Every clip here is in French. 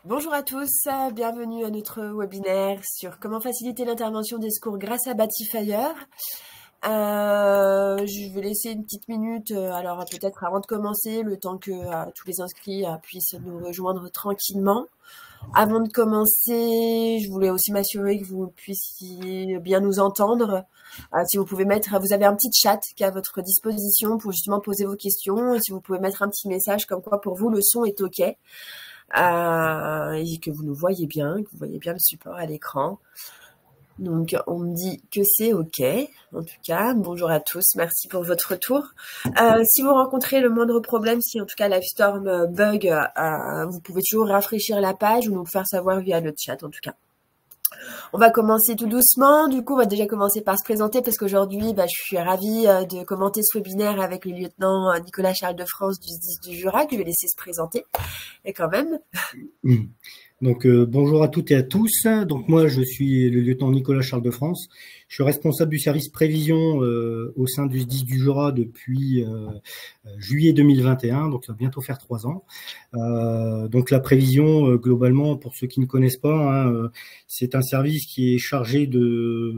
Bonjour à tous, bienvenue à notre webinaire sur comment faciliter l'intervention des secours grâce à Batifire. Je vais laisser une petite minute, alors peut-être avant de commencer, le temps que tous les inscrits puissent nous rejoindre tranquillement. Avant de commencer, je voulais aussi m'assurer que vous puissiez bien nous entendre. Si vous pouvez mettre, vous avez un petit chat qui est à votre disposition pour justement poser vos questions. Et si vous pouvez mettre un petit message comme quoi pour vous le son est OK. Et que vous nous voyez bien, que vous voyez bien le support à l'écran. Donc, on me dit que c'est OK. En tout cas, bonjour à tous. Merci pour votre retour. Si vous rencontrez le moindre problème, si en tout cas Livestorm bug, vous pouvez toujours rafraîchir la page ou nous le faire savoir via le chat en tout cas. On va commencer tout doucement. Du coup, on va déjà commencer par se présenter parce qu'aujourd'hui, je suis ravie de commenter ce webinaire avec le lieutenant Nicolas Charles de France du SDIS du Jura, que je vais laisser se présenter. Et quand même. Donc, bonjour à toutes et à tous. Donc, moi, je suis le lieutenant Nicolas Charles de France. Je suis responsable du service prévision au sein du SDIS du Jura depuis juillet 2021, donc ça va bientôt faire 3 ans. Donc, la prévision, globalement, pour ceux qui ne connaissent pas, c'est un service qui est chargé de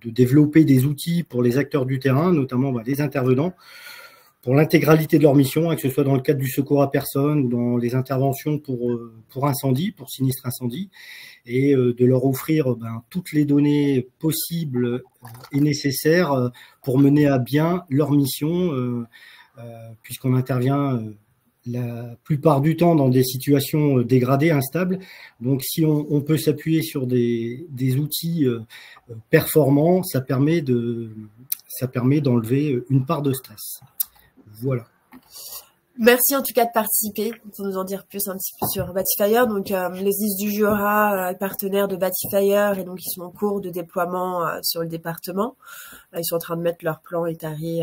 développer des outils pour les acteurs du terrain, notamment les intervenants, pour l'intégralité de leur mission, que ce soit dans le cadre du secours à personne ou dans les interventions pour incendie, pour sinistre incendie, et de leur offrir toutes les données possibles et nécessaires pour mener à bien leur mission, puisqu'on intervient la plupart du temps dans des situations dégradées, instables. Donc, si on peut s'appuyer sur des outils performants, ça permet d'enlever une part de stress. Voilà. Merci en tout cas de participer, pour nous en dire plus un petit peu sur Batifire. Donc les SDIS du Jura, partenaires de Batifire, et donc ils sont en cours de déploiement sur le département. Ils sont en train de mettre leur plan étaré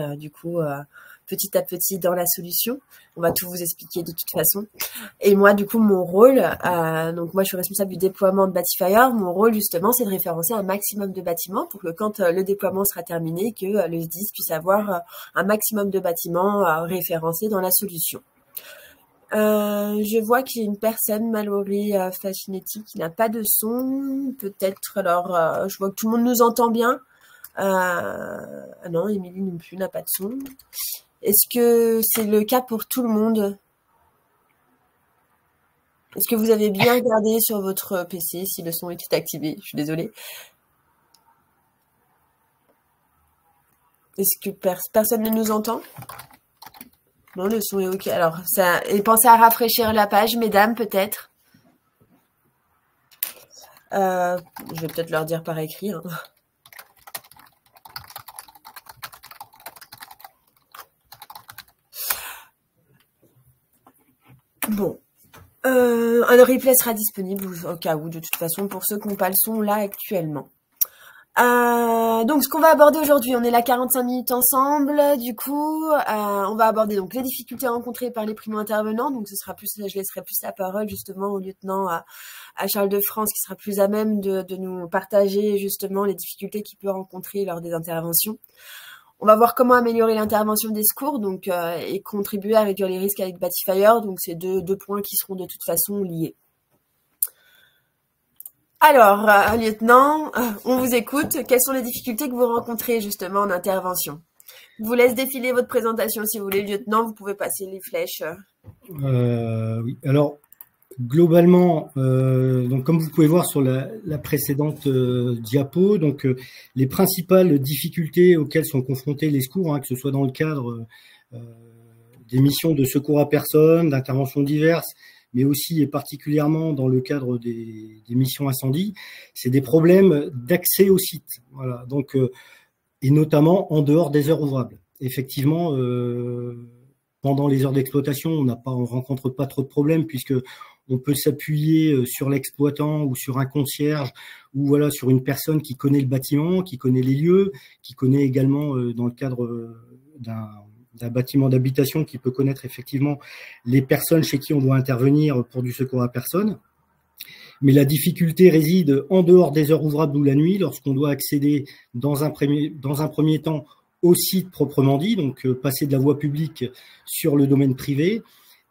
petit à petit dans la solution. On va tout vous expliquer de toute façon. Et moi, du coup, mon rôle, donc moi, je suis responsable du déploiement de Batifire. Mon rôle, justement, c'est de référencer un maximum de bâtiments pour que quand le déploiement sera terminé, que le SDIS puisse avoir un maximum de bâtiments référencés dans la solution. Je vois qu'il y a une personne, Mallory Fascinetti, qui n'a pas de son. Peut-être, alors, je vois que tout le monde nous entend bien. Non, Émilie non plus n'a pas de son. Est-ce que c'est le cas pour tout le monde? Est-ce que vous avez bien regardé sur votre PC si le son était activé? Je suis désolée. Est-ce que personne ne nous entend? Non, le son est OK. Alors, et pensez à rafraîchir la page, mesdames, peut-être. Je vais peut-être leur dire par écrit. Bon. Un replay sera disponible au cas où, de toute façon, pour ceux qui n'ont pas le son là actuellement. Donc, ce qu'on va aborder aujourd'hui, on est là 45 minutes ensemble. Du coup, on va aborder donc les difficultés rencontrées par les primo-intervenants. Donc, je laisserai plus la parole justement au lieutenant à Charles de France, qui sera plus à même de nous partager justement les difficultés qu'il peut rencontrer lors des interventions. On va voir comment améliorer l'intervention des secours, donc et contribuer à réduire les risques avec Batifire. Donc, c'est deux points qui seront de toute façon liés. Alors, lieutenant, on vous écoute. Quelles sont les difficultés que vous rencontrez justement en intervention? Je vous laisse défiler votre présentation si vous voulez, lieutenant. Vous pouvez passer les flèches. Oui. Alors, globalement, donc comme vous pouvez voir sur la précédente diapo, donc les principales difficultés auxquelles sont confrontés les secours, que ce soit dans le cadre des missions de secours à personne, d'interventions diverses, mais aussi et particulièrement dans le cadre des missions incendie, c'est des problèmes d'accès au site. Voilà. Donc, et notamment en dehors des heures ouvrables. Effectivement, pendant les heures d'exploitation, on rencontre pas trop de problèmes puisque on peut s'appuyer sur l'exploitant ou sur un concierge ou voilà sur une personne qui connaît le bâtiment, qui connaît les lieux, qui connaît également dans le cadre d'un bâtiment d'habitation, qui peut connaître effectivement les personnes chez qui on doit intervenir pour du secours à personne. Mais la difficulté réside en dehors des heures ouvrables ou la nuit, lorsqu'on doit accéder dans un premier temps au site proprement dit, donc passer de la voie publique sur le domaine privé,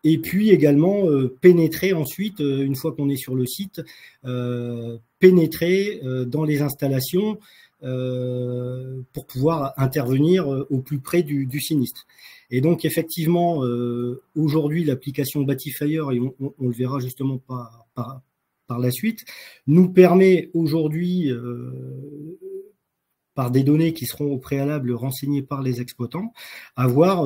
et puis également pénétrer ensuite, une fois qu'on est sur le site, pénétrer dans les installations pour pouvoir intervenir au plus près du sinistre. Et donc effectivement, aujourd'hui, l'application Batifire, et on le verra justement par la suite, nous permet aujourd'hui, par des données qui seront au préalable renseignées par les exploitants, avoir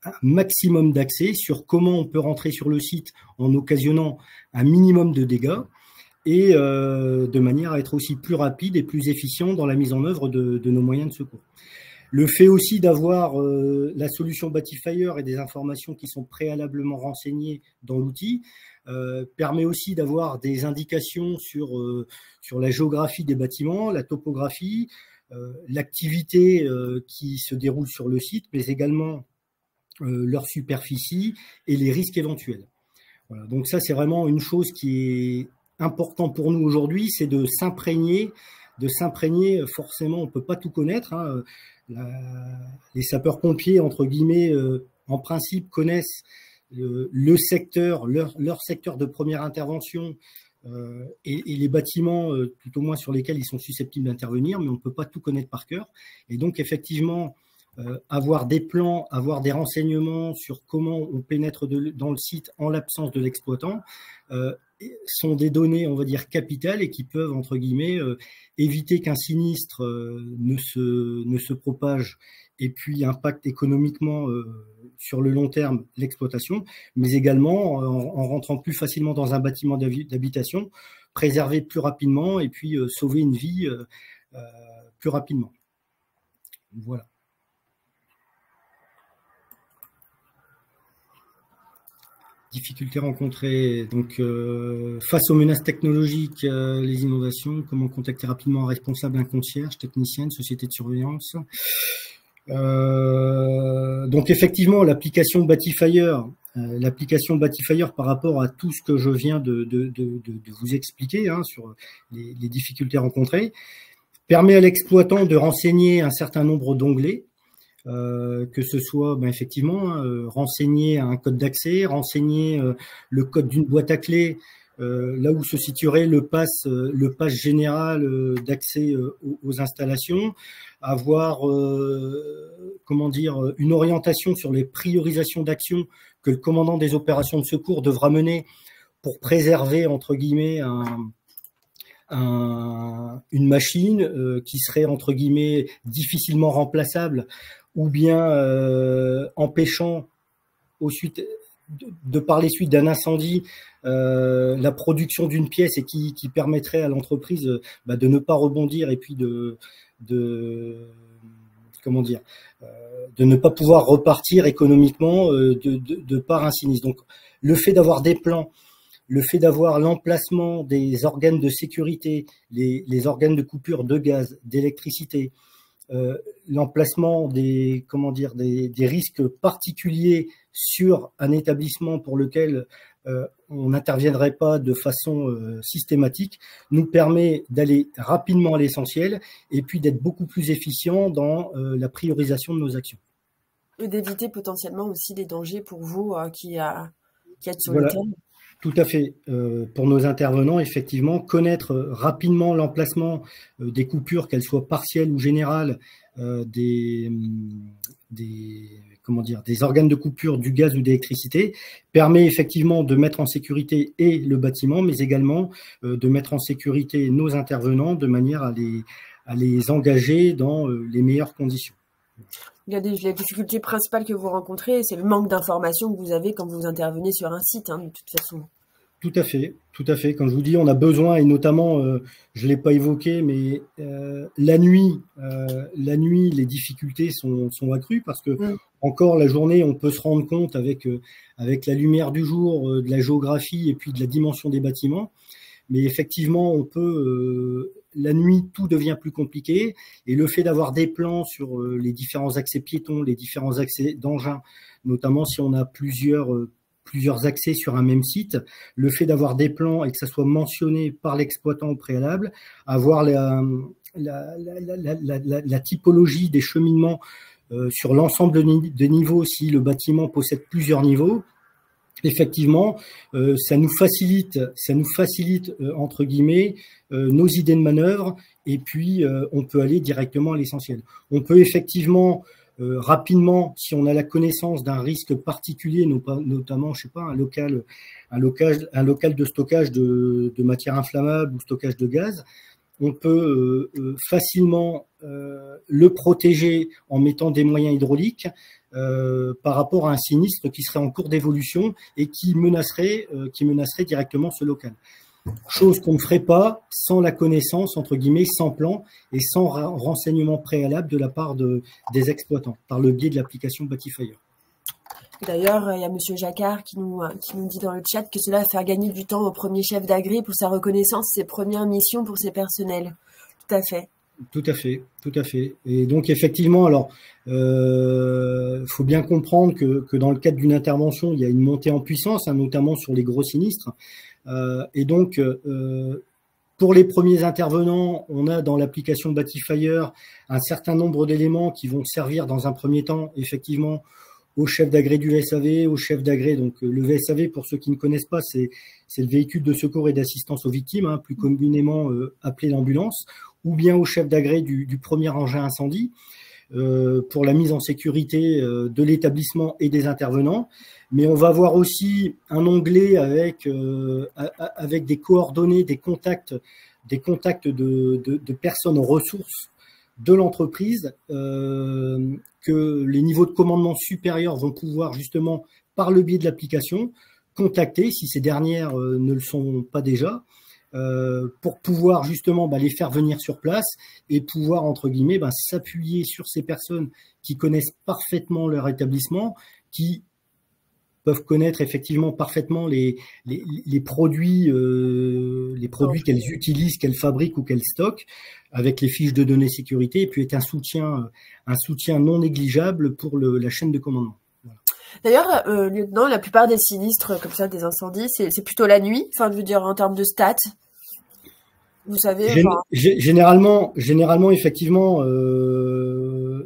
un maximum d'accès sur comment on peut rentrer sur le site en occasionnant un minimum de dégâts et de manière à être aussi plus rapide et plus efficient dans la mise en œuvre de nos moyens de secours. Le fait aussi d'avoir la solution Batifire et des informations qui sont préalablement renseignées dans l'outil permet aussi d'avoir des indications sur la géographie des bâtiments, la topographie, l'activité qui se déroule sur le site, mais également leur superficie et les risques éventuels. Voilà, donc ça, c'est vraiment une chose qui est importante pour nous aujourd'hui, c'est de s'imprégner. Forcément, on ne peut pas tout connaître. Hein. Les sapeurs-pompiers, entre guillemets, en principe, connaissent le secteur, leur secteur de première intervention et les bâtiments, tout au moins sur lesquels ils sont susceptibles d'intervenir, mais on ne peut pas tout connaître par cœur. Et donc, effectivement, avoir des plans, avoir des renseignements sur comment on pénètre dans le site en l'absence de l'exploitant sont des données, on va dire, capitales et qui peuvent, entre guillemets, éviter qu'un sinistre ne se propage et puis impacte économiquement sur le long terme l'exploitation, mais également en rentrant plus facilement dans un bâtiment d'habitation, préserver plus rapidement et puis sauver une vie plus rapidement. Voilà. Difficultés rencontrées, donc face aux menaces technologiques, les inondations, comment contacter rapidement un responsable, un concierge, technicienne, société de surveillance. Donc effectivement, l'application Batifire par rapport à tout ce que je viens de vous expliquer hein, sur les difficultés rencontrées, permet à l'exploitant de renseigner un certain nombre d'onglets. Que ce soit effectivement renseigner un code d'accès, renseigner le code d'une boîte à clés, là où se situerait le pass général d'accès aux installations, avoir une orientation sur les priorisations d'actions que le commandant des opérations de secours devra mener pour préserver entre guillemets une machine qui serait entre guillemets difficilement remplaçable ou bien empêchant de par les suites d'un incendie la production d'une pièce et qui permettrait à l'entreprise de ne pas rebondir et puis de ne pas pouvoir repartir économiquement de par un sinistre. Donc le fait d'avoir des plans, le fait d'avoir l'emplacement des organes de sécurité, les organes de coupure de gaz, d'électricité, l'emplacement des risques particuliers sur un établissement pour lequel on n'interviendrait pas de façon systématique, nous permet d'aller rapidement à l'essentiel et puis d'être beaucoup plus efficient dans la priorisation de nos actions. Et d'éviter potentiellement aussi des dangers pour vous qui êtes sur le terrain. Tout à fait. Pour nos intervenants, effectivement, connaître rapidement l'emplacement des coupures, qu'elles soient partielles ou générales, des organes de coupure du gaz ou d'électricité, permet effectivement de mettre en sécurité et le bâtiment, mais également de mettre en sécurité nos intervenants de manière à les engager dans les meilleures conditions. La difficulté principale que vous rencontrez, c'est le manque d'informations que vous avez quand vous intervenez sur un site, de toute façon. Tout à fait. Comme je vous dis, on a besoin, et notamment, je ne l'ai pas évoqué, mais la nuit, les difficultés sont accrues parce que encore la journée, on peut se rendre compte avec la lumière du jour, de la géographie et puis de la dimension des bâtiments. Mais effectivement, la nuit, tout devient plus compliqué. Et le fait d'avoir des plans sur les différents accès piétons, les différents accès d'engins, notamment si on a plusieurs accès sur un même site, le fait d'avoir des plans et que ça soit mentionné par l'exploitant au préalable, avoir la typologie des cheminements sur l'ensemble des niveaux si le bâtiment possède plusieurs niveaux, effectivement, ça nous facilite entre guillemets nos idées de manœuvre, et puis on peut aller directement à l'essentiel. On peut effectivement rapidement, si on a la connaissance d'un risque particulier, notamment, je sais pas, un local de stockage de matières inflammables ou stockage de gaz, on peut facilement le protéger en mettant des moyens hydrauliques par rapport à un sinistre qui serait en cours d'évolution et qui menacerait directement ce local. Chose qu'on ne ferait pas sans la connaissance, entre guillemets, sans plan et sans renseignement préalable de la part des exploitants, par le biais de l'application Batifire. D'ailleurs, il y a Monsieur Jacquard qui nous dit dans le chat que cela va faire gagner du temps au premier chef d'agri pour sa reconnaissance, ses premières missions pour ses personnels. Tout à fait. Tout à fait, tout à fait. Et donc effectivement, alors, faut bien comprendre que dans le cadre d'une intervention, il y a une montée en puissance, hein, notamment sur les gros sinistres. Et donc, pour les premiers intervenants, on a dans l'application Batifire un certain nombre d'éléments qui vont servir dans un premier temps, effectivement, au chef d'agré du VSAV, au chef d'agré. Donc, le VSAV, pour ceux qui ne connaissent pas, c'est le véhicule de secours et d'assistance aux victimes, hein, plus communément appelé l'ambulance, ou bien au chef d'agré du premier engin incendie, pour la mise en sécurité de l'établissement et des intervenants. Mais on va avoir aussi un onglet avec des coordonnées, des contacts de personnes aux ressources de l'entreprise que les niveaux de commandement supérieurs vont pouvoir justement, par le biais de l'application, contacter, si ces dernières ne le sont pas déjà, pour pouvoir justement les faire venir sur place et pouvoir, entre guillemets, s'appuyer sur ces personnes qui connaissent parfaitement leur établissement, qui peuvent connaître effectivement parfaitement les produits qu'elles utilisent, qu'elles fabriquent ou qu'elles stockent, avec les fiches de données sécurité, et puis être un soutien non négligeable pour la chaîne de commandement. Voilà. D'ailleurs, lieutenant, la plupart des sinistres comme ça, des incendies, c'est plutôt la nuit. Enfin, je veux dire en termes de stats. Vous savez. Généralement, effectivement,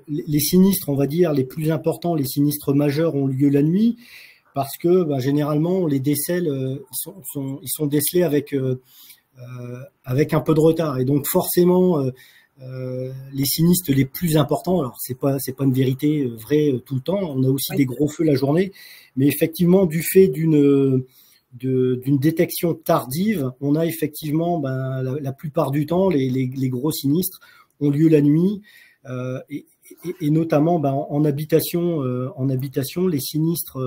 les sinistres, on va dire les plus importants, les sinistres majeurs ont lieu la nuit. Parce que généralement, les décèles ils sont décelés avec un peu de retard. Et donc forcément, les sinistres les plus importants, alors c'est pas une vérité vraie tout le temps, on a aussi des gros feux la journée, mais effectivement, du fait d'une détection tardive, on a effectivement la plupart du temps, les gros sinistres ont lieu la nuit. Et notamment en habitation, les sinistres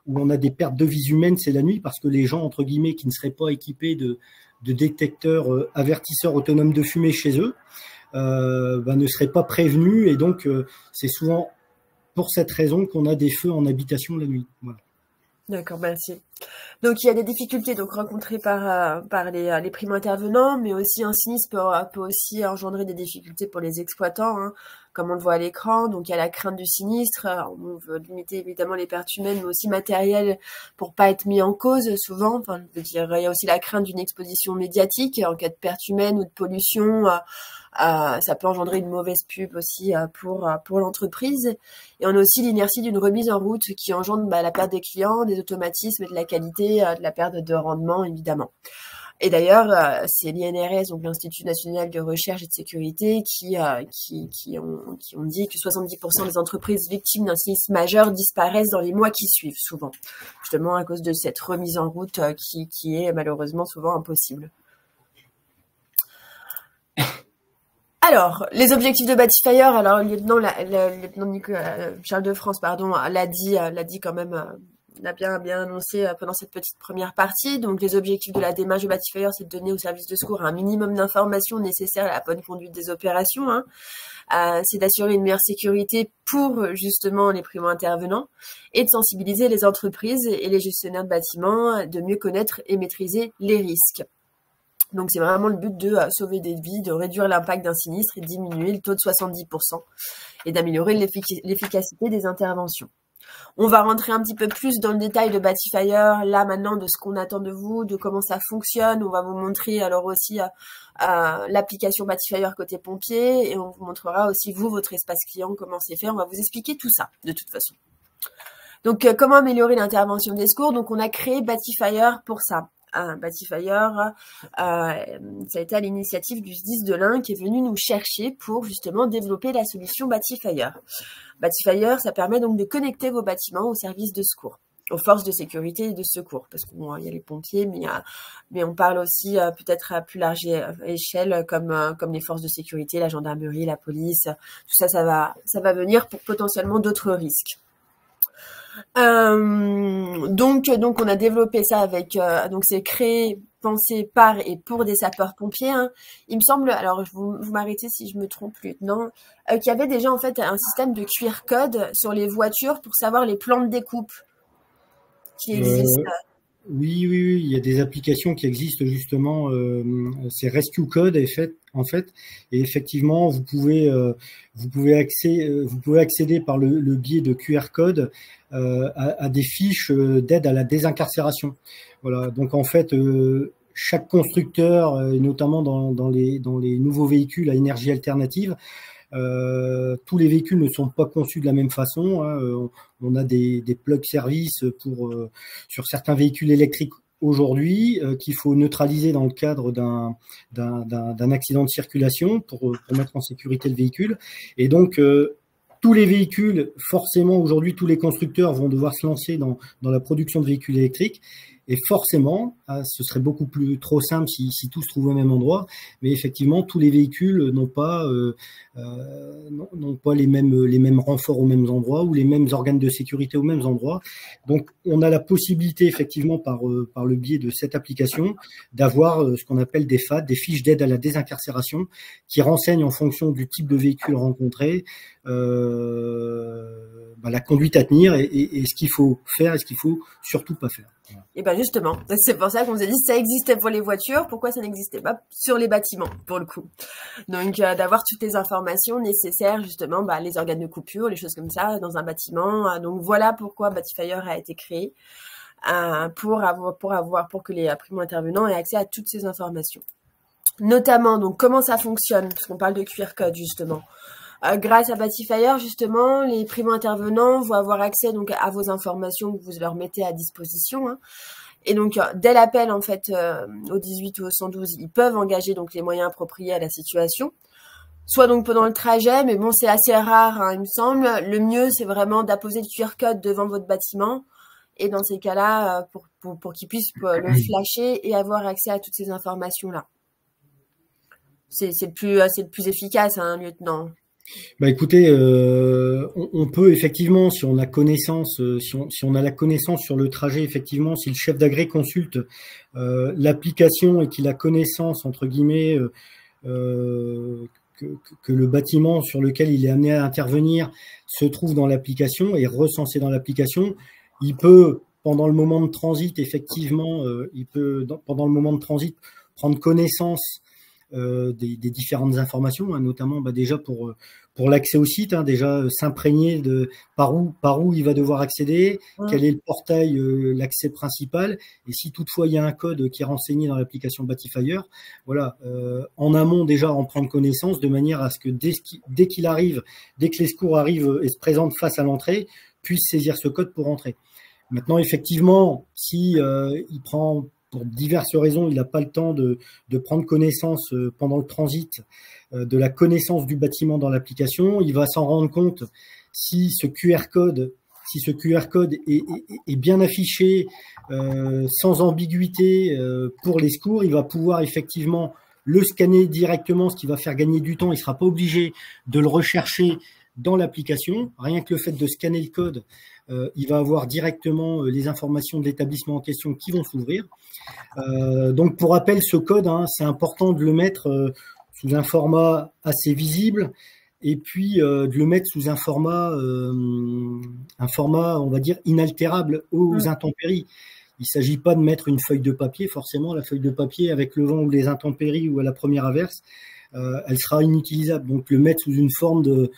où on a des pertes de vies humaines, c'est la nuit, parce que les gens, entre guillemets, qui ne seraient pas équipés de détecteurs avertisseurs autonomes de fumée chez eux, ne seraient pas prévenus, et donc c'est souvent pour cette raison qu'on a des feux en habitation la nuit. Voilà. D'accord, merci. Donc il y a des difficultés rencontrées par les primo-intervenants, mais aussi un sinistre peut aussi engendrer des difficultés pour les exploitants, hein, comme on le voit à l'écran. Donc il y a la crainte du sinistre, on veut limiter évidemment les pertes humaines, mais aussi matérielles pour pas être mis en cause souvent. Enfin, je veux dire, il y a aussi la crainte d'une exposition médiatique en cas de perte humaine ou de pollution. Ça peut engendrer une mauvaise pub aussi pour l'entreprise. Et on a aussi l'inertie d'une remise en route qui engendre la perte des clients, des automatismes et de la qualité, de la perte de rendement évidemment. Et d'ailleurs, c'est l'INRS, donc l'Institut national de recherche et de sécurité, qui ont dit que 70% des entreprises victimes d'un sinistre majeur disparaissent dans les mois qui suivent, souvent, justement à cause de cette remise en route qui est malheureusement souvent impossible. Alors, les objectifs de Batifire, alors le lieutenant Charles de France, l'a dit quand même, l'a bien annoncé pendant cette petite première partie. Donc, les objectifs de la démarche de Batifire, c'est de donner aux services de secours un minimum d'informations nécessaires à la bonne conduite des opérations. C'est d'assurer une meilleure sécurité pour justement les primo-intervenants et de sensibiliser les entreprises et les gestionnaires de bâtiments, de mieux connaître et maîtriser les risques. Donc, c'est vraiment le but de sauver des vies, de réduire l'impact d'un sinistre et de diminuer le taux de 70% et d'améliorer l'efficacité des interventions. On va rentrer un petit peu plus dans le détail de Batifire, là maintenant, de ce qu'on attend de vous, de comment ça fonctionne. On va vous montrer alors aussi l'application Batifire côté pompier et on vous montrera aussi, vous, votre espace client, comment c'est fait. On va vous expliquer tout ça, de toute façon. Donc, comment améliorer l'intervention des secours? Donc, on a créé Batifire pour ça. Batifire, ça a été à l'initiative du SDIS de l'Ain qui est venu nous chercher pour justement développer la solution Batifire. Batifire, ça permet donc de connecter vos bâtiments aux services de secours, aux forces de sécurité et de secours, parce qu'il y a les pompiers, mais on parle aussi peut-être à plus large échelle comme les forces de sécurité, la gendarmerie, la police, tout ça, ça va venir pour potentiellement d'autres risques. Donc on a développé ça avec donc c'est créé, pensé par et pour des sapeurs-pompiers. Hein. Il me semble, alors vous m'arrêtez si je me trompe, lieutenant, qu'il y avait déjà en fait un système de QR code sur les voitures pour savoir les plans de découpe qui existent. Oui, il y a des applications qui existent justement. C'est Rescue Code en fait, et effectivement, vous pouvez accéder par le biais de QR code à des fiches d'aide à la désincarcération. Voilà. Donc en fait, chaque constructeur, et notamment dans les nouveaux véhicules à énergie alternative, tous les véhicules ne sont pas conçus de la même façon. Hein. On a des plug services sur certains véhicules électriques aujourd'hui qu'il faut neutraliser dans le cadre d'un accident de circulation pour mettre en sécurité le véhicule. Et donc tous les véhicules, forcément aujourd'hui tous les constructeurs vont devoir se lancer dans la production de véhicules électriques. Et forcément, ce serait beaucoup plus trop simple si tout se trouve au même endroit. Mais effectivement, tous les véhicules n'ont pas les mêmes renforts aux mêmes endroits ou les mêmes organes de sécurité aux mêmes endroits. Donc, on a la possibilité effectivement par le biais de cette application d'avoir ce qu'on appelle des FAD, des fiches d'aide à la désincarcération, qui renseignent en fonction du type de véhicule rencontré la conduite à tenir et ce qu'il faut faire et ce qu'il faut surtout pas faire. Et ben justement, c'est pour ça qu'on s'est dit ça existait pour les voitures, pourquoi ça n'existait pas sur les bâtiments pour le coup. Donc d'avoir toutes les informations nécessaires justement, les organes de coupure, les choses comme ça dans un bâtiment. Donc voilà pourquoi Batifire a été créé pour que les primo-intervenants aient accès à toutes ces informations. Notamment donc comment ça fonctionne, parce qu'on parle de QR code justement. Grâce à Batifire, justement, les primo-intervenants vont avoir accès donc à vos informations que vous leur mettez à disposition. Hein. Et donc, dès l'appel en fait au 18 ou au 112, ils peuvent engager donc les moyens appropriés à la situation. Soit donc pendant le trajet, mais bon, c'est assez rare, hein, il me semble. Le mieux, c'est vraiment d'apposer le QR code devant votre bâtiment. Et dans ces cas-là, pour qu'ils puissent le flasher et avoir accès à toutes ces informations-là. C'est le plus efficace, hein, lieutenant. Écoutez, on peut effectivement, si on a connaissance, si on a la connaissance sur le trajet, effectivement, si le chef d'agré consulte l'application et qu'il a connaissance entre guillemets que le bâtiment sur lequel il est amené à intervenir se trouve dans l'application et recensé dans l'application, il peut pendant le moment de transit, effectivement, pendant le moment de transit prendre connaissance des différentes informations, hein, notamment déjà pour l'accès au site, hein, déjà s'imprégner de par où il va devoir accéder, quel est le portail, l'accès principal, et si toutefois il y a un code qui est renseigné dans l'application Batifire, voilà, en amont déjà en prendre connaissance de manière à ce que dès qu'il arrive, dès que les secours arrivent et se présentent face à l'entrée, puisse saisir ce code pour entrer. Maintenant, effectivement, si il prend pour diverses raisons, il n'a pas le temps de prendre connaissance pendant le transit de la connaissance du bâtiment dans l'application. Il va s'en rendre compte si ce QR code est bien affiché, sans ambiguïté pour les secours. Il va pouvoir effectivement le scanner directement, ce qui va faire gagner du temps. Il ne sera pas obligé de le rechercher dans l'application. Rien que le fait de scanner le code, il va avoir directement les informations de l'établissement en question qui vont s'ouvrir. Donc, pour rappel, ce code, hein, c'est important de le mettre sous un format assez visible et puis de le mettre sous un format, on va dire, inaltérable aux intempéries. Il ne s'agit pas de mettre une feuille de papier. Forcément, la feuille de papier, avec le vent ou les intempéries ou à la première averse, elle sera inutilisable. Donc, le mettre sous une forme de...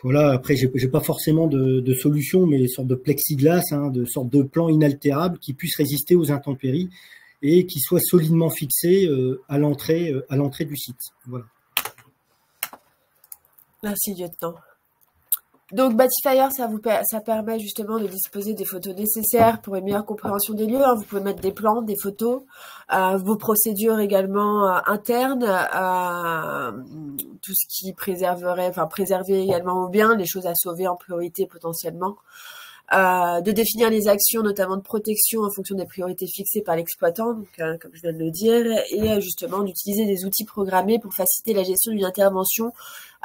Voilà, après, j'ai pas forcément de solution, mais une sorte de plexiglas, hein, de sorte de plan inaltérable qui puisse résister aux intempéries et qui soit solidement fixé à l'entrée du site. Voilà. Merci, lieutenant. Donc Batifier, ça permet justement de disposer des photos nécessaires pour une meilleure compréhension des lieux. Vous pouvez mettre des plans, des photos, vos procédures également internes, tout ce qui préserver également vos biens, les choses à sauver en priorité potentiellement. De définir les actions, notamment de protection en fonction des priorités fixées par l'exploitant, donc comme je viens de le dire, et justement d'utiliser des outils programmés pour faciliter la gestion d'une intervention.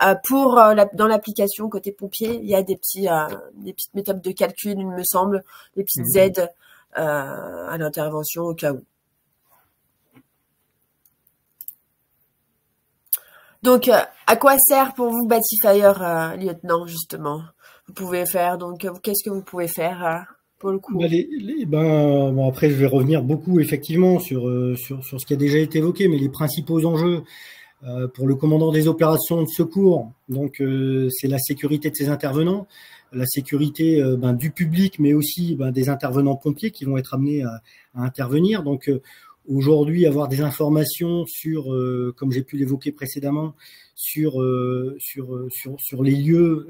Dans l'application côté pompier, il y a des petites méthodes de calcul, il me semble, des petites aides à l'intervention au cas où. Donc, à quoi sert pour vous Batifier, lieutenant, justement? Vous pouvez faire, donc, qu'est-ce que vous pouvez faire pour le coup? Bon, après, je vais revenir beaucoup effectivement sur ce qui a déjà été évoqué, mais les principaux enjeux pour le commandant des opérations de secours, donc c'est la sécurité de ses intervenants, la sécurité du public, mais aussi des intervenants pompiers qui vont être amenés à intervenir. Donc aujourd'hui, avoir des informations sur, comme j'ai pu l'évoquer précédemment, sur les lieux,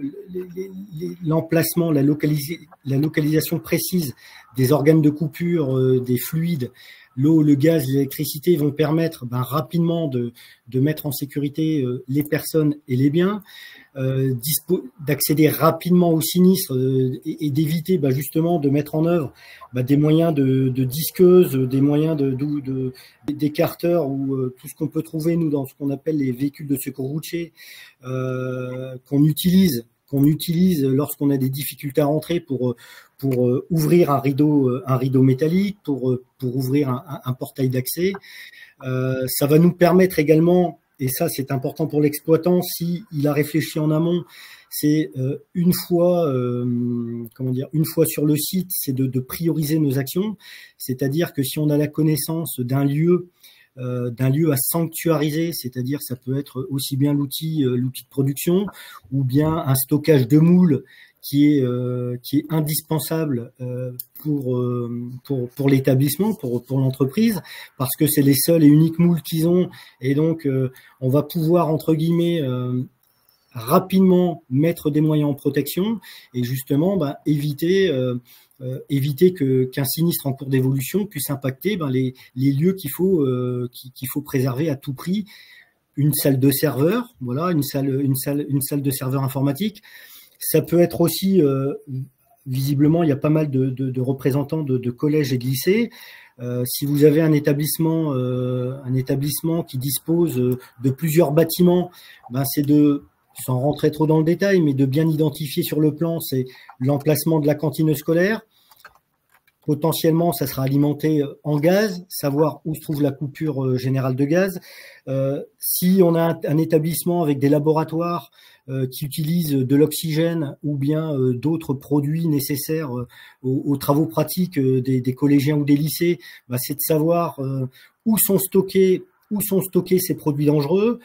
l'emplacement, la localisation précise des organes de coupure, des fluides, l'eau, le gaz, l'électricité vont permettre rapidement de mettre en sécurité les personnes et les biens, d'accéder rapidement au sinistre et d'éviter justement de mettre en œuvre des moyens de disqueuse, des moyens d'écarteurs ou tout ce qu'on peut trouver nous dans ce qu'on appelle les véhicules de secours routiers qu'on utilise lorsqu'on a des difficultés à rentrer pour ouvrir un rideau métallique, pour ouvrir un portail d'accès. Ça va nous permettre également, et ça c'est important pour l'exploitant, si il a réfléchi en amont, c'est une fois sur le site, c'est de prioriser nos actions. C'est-à-dire que si on a la connaissance d'un lieu à sanctuariser, c'est-à-dire ça peut être aussi bien l'outil de production ou bien un stockage de moules qui est indispensable pour l'établissement, pour l'entreprise, parce que c'est les seuls et uniques moules qu'ils ont, et donc on va pouvoir entre guillemets rapidement mettre des moyens en protection et justement éviter qu'un sinistre en cours d'évolution puisse impacter les lieux qu'il faut préserver à tout prix. Une salle de serveur, voilà, une salle de serveur informatique. Ça peut être aussi, visiblement, il y a pas mal de représentants de collèges et de lycées. Si vous avez un établissement qui dispose de plusieurs bâtiments, c'est sans rentrer trop dans le détail, mais de bien identifier sur le plan, c'est l'emplacement de la cantine scolaire. Potentiellement, ça sera alimenté en gaz, savoir où se trouve la coupure générale de gaz. Si on a un établissement avec des laboratoires qui utilisent de l'oxygène ou bien d'autres produits nécessaires aux travaux pratiques des collégiens ou des lycées, c'est de savoir où sont stockés ces produits dangereux,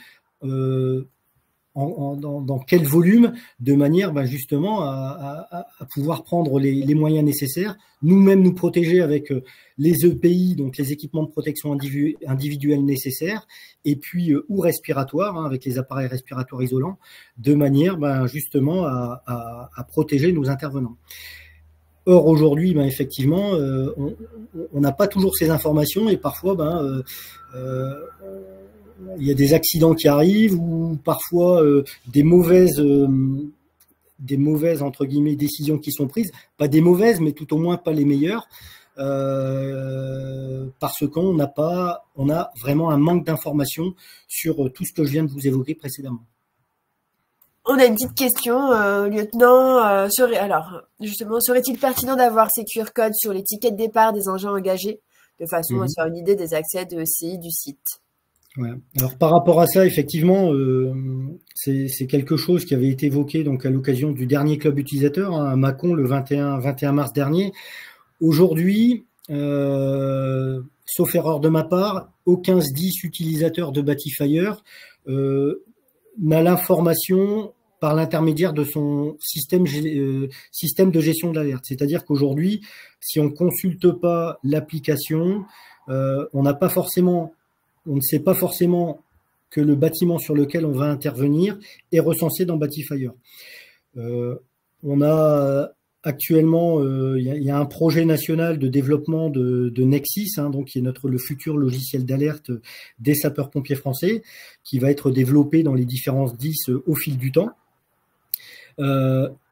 dans quel volume, de manière justement à pouvoir prendre les moyens nécessaires, nous-mêmes nous protéger avec les EPI, donc les équipements de protection individuels nécessaires, et puis ou respiratoires, avec les appareils respiratoires isolants, de manière justement à protéger nos intervenants. Or aujourd'hui, effectivement, on n'a pas toujours ces informations et parfois il y a des accidents qui arrivent ou parfois des mauvaises entre guillemets décisions qui sont prises, pas des mauvaises mais tout au moins pas les meilleures, parce qu'on a vraiment un manque d'informations sur tout ce que je viens de vous évoquer précédemment. On a une petite question, lieutenant. Alors, justement, serait-il pertinent d'avoir ces QR codes sur les tickets de départ des engins engagés, de façon à se faire une idée des accès de ECI du site? Ouais. Alors par rapport à ça, effectivement, c'est quelque chose qui avait été évoqué donc à l'occasion du dernier club utilisateur à Mâcon le 21 mars dernier. Aujourd'hui, sauf erreur de ma part, aucun SDIS utilisateur de Batifier n'a l'information par l'intermédiaire de son système de gestion de l'alerte. C'est-à-dire qu'aujourd'hui, si on ne consulte pas l'application, on ne sait pas forcément que le bâtiment sur lequel on va intervenir est recensé dans Batifier. on a actuellement, il y a un projet national de développement de Nexis, hein, donc qui est le futur logiciel d'alerte des sapeurs-pompiers français, qui va être développé dans les différents SDIS au fil du temps.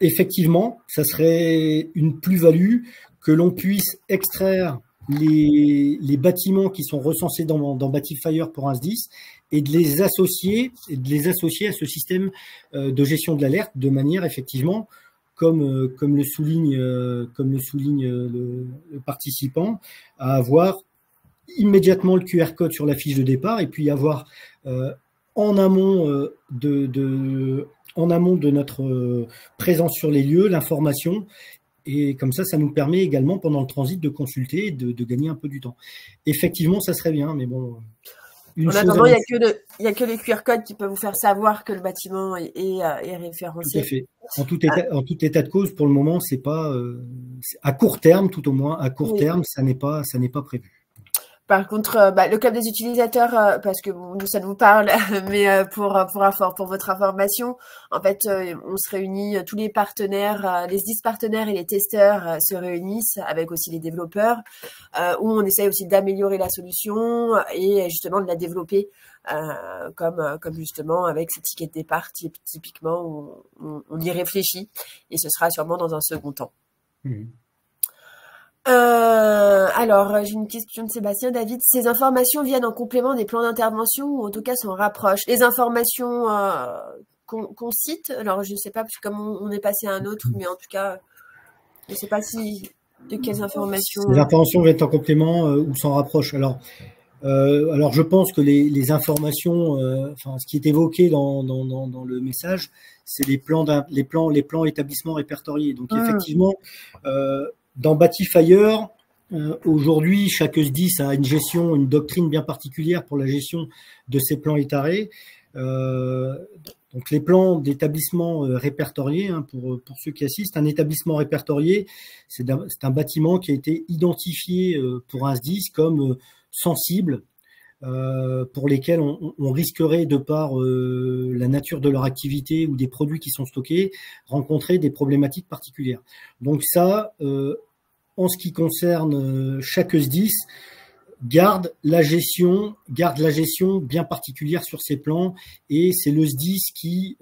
Effectivement, ça serait une plus-value que l'on puisse extraire les bâtiments qui sont recensés dans Batifire pour un SDIS et de les associer à ce système de gestion de l'alerte de manière effectivement comme le souligne le participant, à avoir immédiatement le QR code sur la fiche de départ et puis avoir en amont de notre présence sur les lieux l'information. Et comme ça nous permet également pendant le transit de consulter et de gagner un peu du temps. Effectivement, ça serait bien, mais bon. En attendant, il n'y a que les QR codes qui peuvent vous faire savoir que le bâtiment est référencé. Tout à fait. En tout état de cause, pour le moment, c'est pas à court terme, tout au moins à court terme, ça n'est pas prévu. Par contre, le club des utilisateurs, parce que nous ça nous parle, mais pour votre information, en fait, on se réunit, tous les partenaires, les 10 partenaires et les testeurs se réunissent avec aussi les développeurs, où on essaye aussi d'améliorer la solution et justement de la développer, comme justement avec ces tickets de départ typiquement où on y réfléchit et ce sera sûrement dans un second temps. Alors, j'ai une question de Sébastien. David, ces informations viennent en complément des plans d'intervention ou en tout cas s'en rapprochent? Les informations qu'on cite, alors je ne sais pas, parce que comme on est passé à un autre, mais en tout cas, je ne sais pas de quelles informations... Les informations viennent en complément ou s'en rapprochent. Alors, je pense que les informations, ce qui est évoqué dans le message, c'est les plans établissements répertoriés. Donc, effectivement... dans Batifire, aujourd'hui, chaque SDIS a une doctrine bien particulière pour la gestion de ces plans étarés. Donc les plans d'établissement répertoriés, hein, pour ceux qui assistent, un établissement répertorié, c'est un bâtiment qui a été identifié pour un SDIS comme sensible, pour lesquels on risquerait, de par la nature de leur activité ou des produits qui sont stockés, rencontrer des problématiques particulières. Donc ça, en ce qui concerne chaque SDIS, garde la gestion bien particulière sur ces plans, et c'est le SDIS qui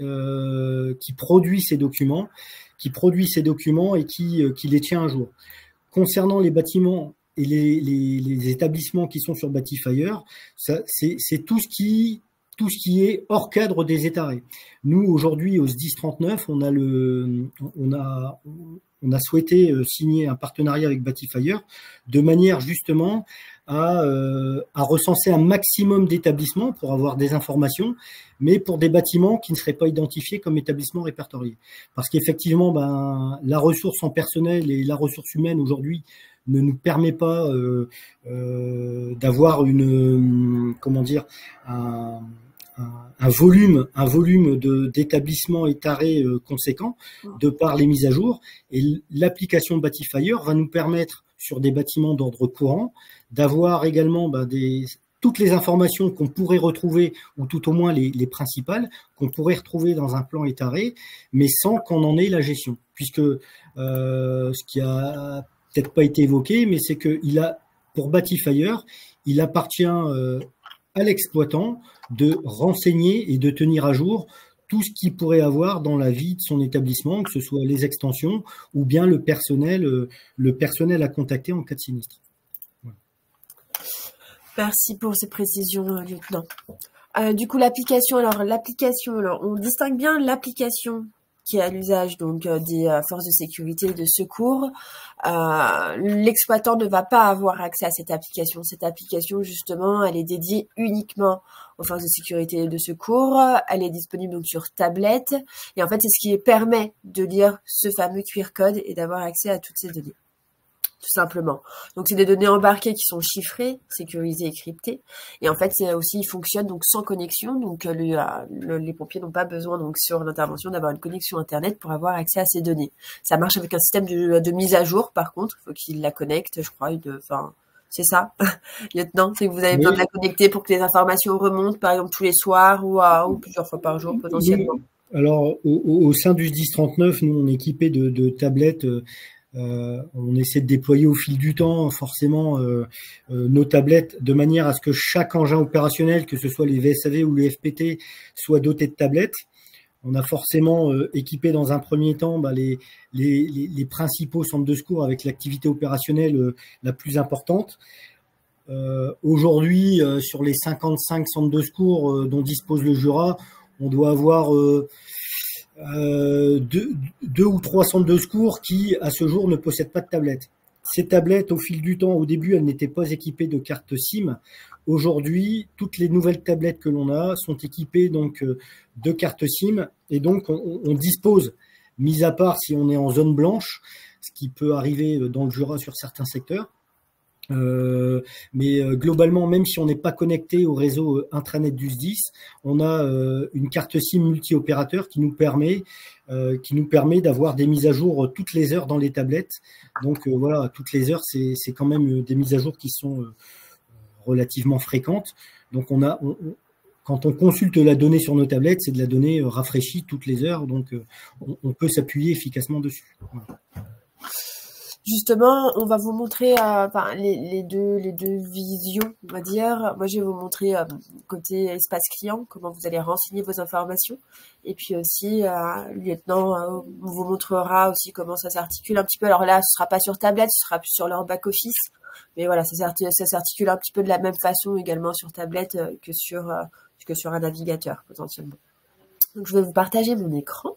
produit ces documents, et qui les tient à jour. Concernant les bâtiments et les établissements qui sont sur Batifire, c'est tout ce qui est hors cadre des étarés. Nous, aujourd'hui, au SDIS 39, on a souhaité signer un partenariat avec Batifire de manière justement à recenser un maximum d'établissements pour avoir des informations, mais pour des bâtiments qui ne seraient pas identifiés comme établissements répertoriés. Parce qu'effectivement, la ressource en personnel et la ressource humaine aujourd'hui ne nous permet pas d'avoir un volume d'établissements étarés conséquent de par les mises à jour. Et l'application Batifire va nous permettre, sur des bâtiments d'ordre courant, d'avoir également toutes les informations qu'on pourrait retrouver, ou tout au moins les principales, qu'on pourrait retrouver dans un plan étaré, mais sans qu'on en ait la gestion. Puisque ce qui a peut-être pas été évoqué, mais c'est que pour Batifire, il appartient à l'exploitant de renseigner et de tenir à jour tout ce qu'il pourrait avoir dans la vie de son établissement, que ce soit les extensions ou bien le personnel à contacter en cas de sinistre. Voilà. Merci pour ces précisions, lieutenant. Du coup, l'application, on distingue bien l'application qui est à l'usage donc des forces de sécurité et de secours. L'exploitant ne va pas avoir accès à cette application. Cette application, justement, elle est dédiée uniquement aux forces de sécurité et de secours. Elle est disponible donc sur tablette. Et en fait, c'est ce qui permet de lire ce fameux QR code et d'avoir accès à toutes ces données. Tout simplement. Donc, c'est des données embarquées qui sont chiffrées, sécurisées et cryptées. Et en fait, il fonctionne donc sans connexion. Donc, les pompiers n'ont pas besoin, donc, sur l'intervention, d'avoir une connexion Internet pour avoir accès à ces données. Ça marche avec un système de mise à jour, par contre. Il faut qu'ils la connectent, je crois. C'est ça, lieutenant, c'est que vous avez besoin de la connecter pour que les informations remontent, par exemple, tous les soirs ou plusieurs fois par jour, potentiellement. Alors, au sein du SDIS 39, nous, on est équipé de tablettes. On essaie de déployer au fil du temps, forcément, nos tablettes de manière à ce que chaque engin opérationnel, que ce soit les VSAV ou les FPT, soit doté de tablettes. On a forcément équipé dans un premier temps les principaux centres de secours avec l'activité opérationnelle la plus importante. Aujourd'hui, sur les 55 centres de secours dont dispose le Jura, on doit avoir deux ou trois centres de secours qui, à ce jour, ne possèdent pas de tablettes. Ces tablettes, au fil du temps, au début, elles n'étaient pas équipées de cartes SIM. Aujourd'hui, toutes les nouvelles tablettes que l'on a sont équipées donc de cartes SIM, et donc on dispose, mis à part si on est en zone blanche, ce qui peut arriver dans le Jura sur certains secteurs. Mais globalement, même si on n'est pas connecté au réseau intranet du SDIS, on a une carte SIM multi-opérateur qui nous permet d'avoir des mises à jour toutes les heures dans les tablettes. Donc voilà, toutes les heures, c'est quand même des mises à jour qui sont relativement fréquentes. Donc quand on consulte la donnée sur nos tablettes, c'est de la donnée rafraîchie toutes les heures, donc on peut s'appuyer efficacement dessus. Voilà. Justement, on va vous montrer les deux visions, on va dire. Moi, je vais vous montrer côté espace client, comment vous allez renseigner vos informations. Et puis aussi, le lieutenant vous montrera aussi comment ça s'articule un petit peu. Alors là, ce sera pas sur tablette, ce sera plus sur leur back-office. Mais voilà, ça s'articule un petit peu de la même façon également sur tablette que sur un navigateur, potentiellement. Donc, je vais vous partager mon écran.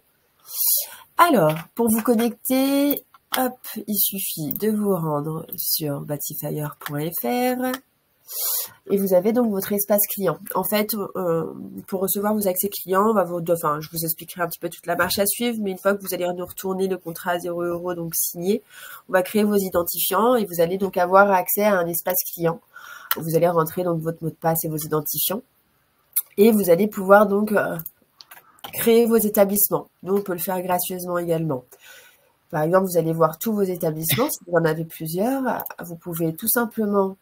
Alors, pour vous connecter... Hop, il suffit de vous rendre sur batifire.fr et vous avez donc votre espace client. En fait, pour recevoir vos accès clients, je vous expliquerai un petit peu toute la marche à suivre, mais une fois que vous allez nous retourner le contrat à 0 € donc signé, on va créer vos identifiants et vous allez donc avoir accès à un espace client. Vous allez rentrer donc votre mot de passe et vos identifiants et vous allez pouvoir donc créer vos établissements. Nous, on peut le faire gracieusement également. Par exemple, vous allez voir tous vos établissements. Si vous en avez plusieurs, vous pouvez tout simplement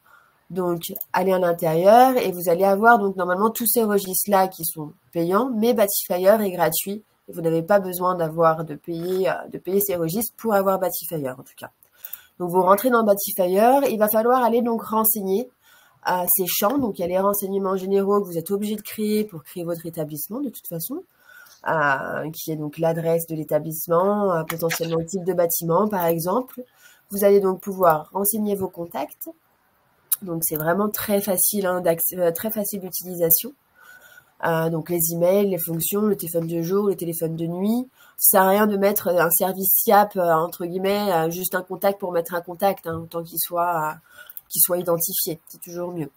donc aller à l'intérieur et vous allez avoir donc normalement tous ces registres-là qui sont payants, mais Batifire est gratuit. Et vous n'avez pas besoin de payer ces registres pour avoir Batifire en tout cas. Donc vous rentrez dans Batifire, il va falloir aller donc renseigner ces champs. Donc il y a les renseignements généraux que vous êtes obligé de créer pour créer votre établissement de toute façon. Qui est donc l'adresse de l'établissement, potentiellement le type de bâtiment par exemple. Vous allez donc pouvoir renseigner vos contacts. Donc c'est vraiment très facile très facile d'utilisation. Donc les emails, les fonctions, le téléphone de jour, le téléphone de nuit. Ça sert à rien de mettre un service SIAP entre guillemets, juste un contact pour mettre un contact, autant qu'il soit identifié. C'est toujours mieux.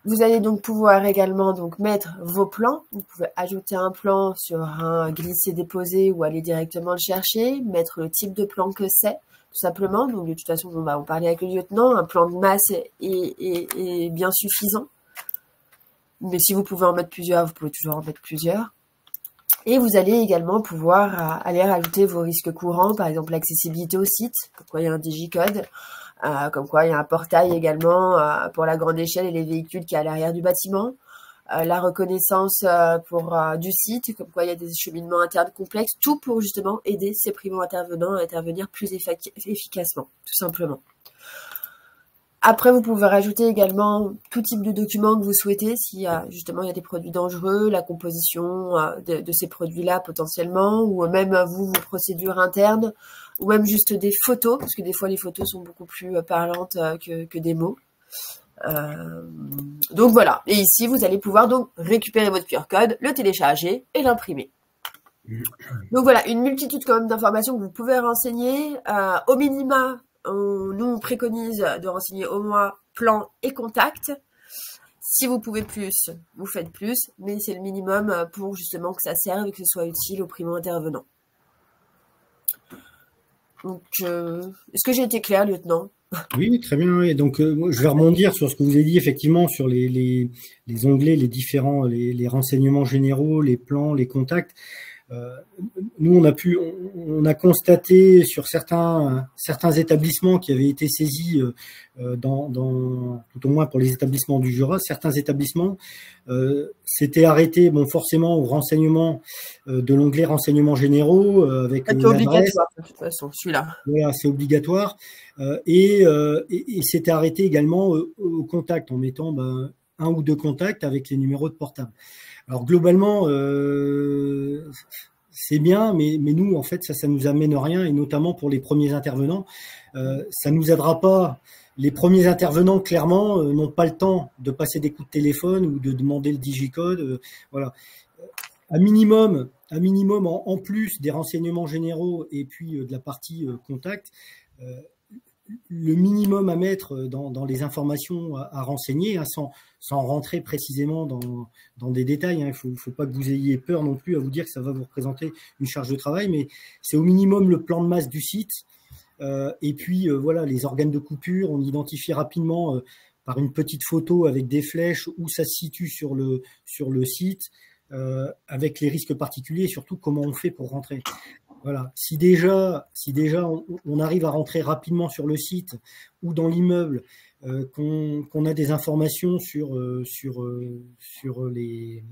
Vous allez donc pouvoir également donc mettre vos plans. Vous pouvez ajouter un plan sur un glisser-déposer ou aller directement le chercher, mettre le type de plan que c'est, tout simplement. Donc de toute façon, on parlait avec le lieutenant, un plan de masse est bien suffisant. Mais si vous pouvez en mettre plusieurs, vous pouvez toujours en mettre plusieurs. Et vous allez également pouvoir aller rajouter vos risques courants, par exemple l'accessibilité au site, pourquoi il y a un digicode. Comme quoi il y a un portail également pour la grande échelle et les véhicules qui est à l'arrière du bâtiment, la reconnaissance du site, comme quoi il y a des cheminements internes complexes, tout pour justement aider ces primo-intervenants à intervenir plus efficacement, tout simplement. Après, vous pouvez rajouter également tout type de documents que vous souhaitez, si justement il y a des produits dangereux, la composition de ces produits-là potentiellement, ou même vos procédures internes, ou même juste des photos, parce que des fois les photos sont beaucoup plus parlantes que des mots. Donc voilà, et ici vous allez pouvoir donc récupérer votre QR code, le télécharger et l'imprimer. Donc voilà, une multitude quand même d'informations que vous pouvez renseigner. Au minima, nous on préconise de renseigner au moins plan et contact. Si vous pouvez plus, vous faites plus, mais c'est le minimum pour justement que ça serve et que ce soit utile aux primo-intervenants. Donc, est-ce que j'ai été clair, lieutenant? Oui, très bien. Et donc, je vais rebondir sur ce que vous avez dit, effectivement, sur les onglets, les différents, les renseignements généraux, les plans, les contacts. Nous, on a constaté sur certains établissements qui avaient été saisis, tout au moins pour les établissements du Jura, certains établissements s'étaient arrêtés, bon, forcément au renseignement de l'onglet renseignements généraux avec C'est obligatoire de toute façon, celui-là. Voilà, c'est obligatoire. Et s'était arrêté également au contact en mettant un ou deux contacts avec les numéros de portable. Alors globalement, c'est bien, mais nous, en fait, ça nous amène rien, et notamment pour les premiers intervenants, ça nous aidera pas. Les premiers intervenants, clairement, n'ont pas le temps de passer des coups de téléphone ou de demander le digicode. Voilà. À minimum, en plus des renseignements généraux et puis de la partie contact, le minimum à mettre dans les informations à renseigner, hein, sans rentrer précisément dans des détails. Hein. Il ne faut pas que vous ayez peur non plus à vous dire que ça va vous représenter une charge de travail, mais c'est au minimum le plan de masse du site. Et puis, voilà, les organes de coupure, on identifie rapidement par une petite photo avec des flèches où ça se situe sur le site, avec les risques particuliers et surtout comment on fait pour rentrer. Voilà. Si déjà on arrive à rentrer rapidement sur le site ou dans l'immeuble, qu'on a des informations sur les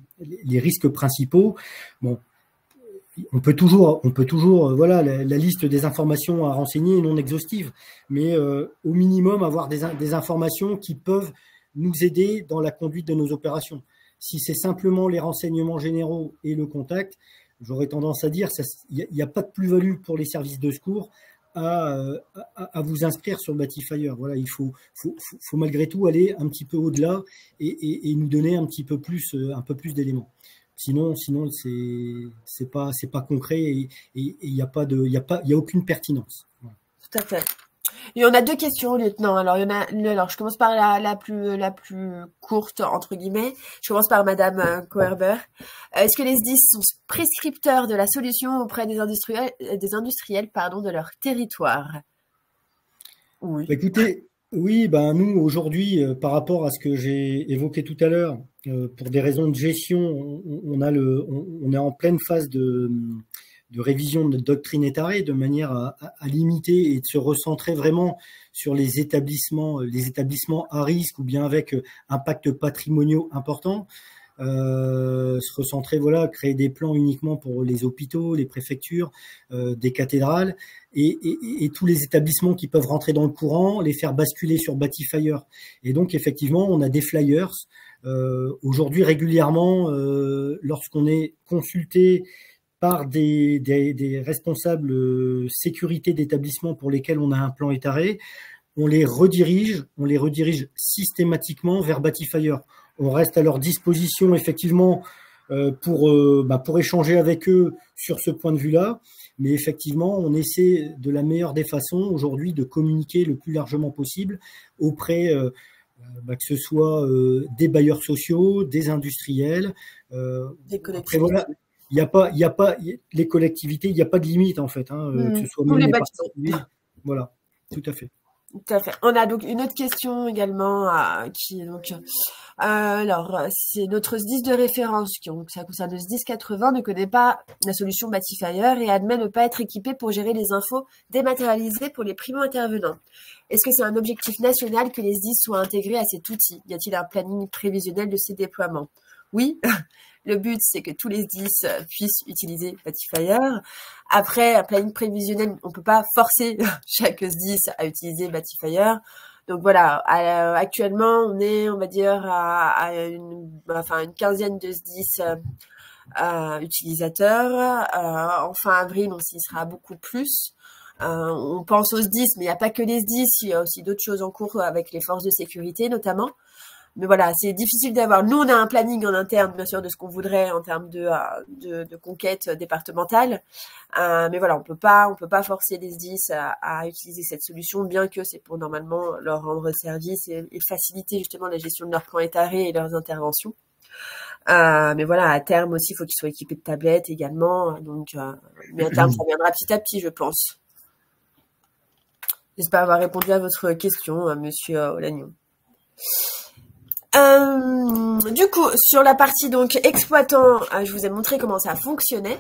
risques principaux, bon, on peut toujours voilà, la liste des informations à renseigner est non exhaustive, mais au minimum avoir des informations qui peuvent nous aider dans la conduite de nos opérations. Si c'est simplement les renseignements généraux et le contact, j'aurais tendance à dire il n'y a pas de plus-value pour les services de secours à vous inscrire sur Batifire. Voilà, il faut malgré tout aller un petit peu au-delà et nous donner un peu plus d'éléments. Sinon c'est pas concret et il y a aucune pertinence. Voilà. Tout à fait. Et on a deux questions, lieutenant. Alors, je commence par la plus courte, entre guillemets. Je commence par Madame Coerber. Est-ce que les SDIS sont prescripteurs de la solution auprès des industriels, de leur territoire? Oui. Écoutez, oui, nous, aujourd'hui, par rapport à ce que j'ai évoqué tout à l'heure, pour des raisons de gestion, on est en pleine phase de révision de notre doctrine étarée, de manière à limiter et de se recentrer vraiment sur les établissements à risque ou bien avec impact patrimoniaux important. Se recentrer, voilà, créer des plans uniquement pour les hôpitaux, les préfectures, des cathédrales et tous les établissements qui peuvent rentrer dans le courant, les faire basculer sur Batifire. Et donc effectivement, on a des flyers aujourd'hui régulièrement lorsqu'on est consulté par des responsables sécurité d'établissements pour lesquels on a un plan étaré, on les redirige systématiquement vers Batifire. On reste à leur disposition effectivement pour échanger avec eux sur ce point de vue-là, mais effectivement, on essaie de la meilleure des façons aujourd'hui de communiquer le plus largement possible auprès que ce soit des bailleurs sociaux, des industriels, des collectivités. Après, voilà, il y a pas les collectivités, il n'y a pas de limite en fait, que ce soit même les particuliers. Voilà, tout à fait. Tout à fait. On a donc une autre question également qui est donc alors c'est notre SDIS de référence ça concerne le SDIS 80 ne connaît pas la solution Batifire et admet ne pas être équipé pour gérer les infos dématérialisées pour les primo-intervenants. Est-ce que c'est un objectif national que les SDIS soient intégrés à cet outil? Y a-t-il un planning prévisionnel de ces déploiements? Oui. Le but, c'est que tous les SDIS puissent utiliser Batifire. Après, un planning prévisionnel, on peut pas forcer chaque SDIS à utiliser Batifire. Donc voilà, actuellement, on est, on va dire, à une quinzaine de SDIS utilisateurs. En fin avril, on s'y sera beaucoup plus. On pense aux SDIS, mais il n'y a pas que les SDIS, il y a aussi d'autres choses en cours avec les forces de sécurité notamment. Mais voilà, c'est difficile d'avoir. Nous, on a un planning en interne, bien sûr, de ce qu'on voudrait en termes de conquête départementale. Mais voilà, on peut pas forcer les SDIS à utiliser cette solution, bien que c'est pour normalement leur rendre service et faciliter justement la gestion de leurs plans étarés et leurs interventions. Mais voilà, à terme aussi, il faut qu'ils soient équipés de tablettes également. Donc, mais à terme, ça viendra petit à petit, je pense. J'espère avoir répondu à votre question, monsieur Olagnon. Du coup, sur la partie donc exploitant, je vous ai montré comment ça fonctionnait.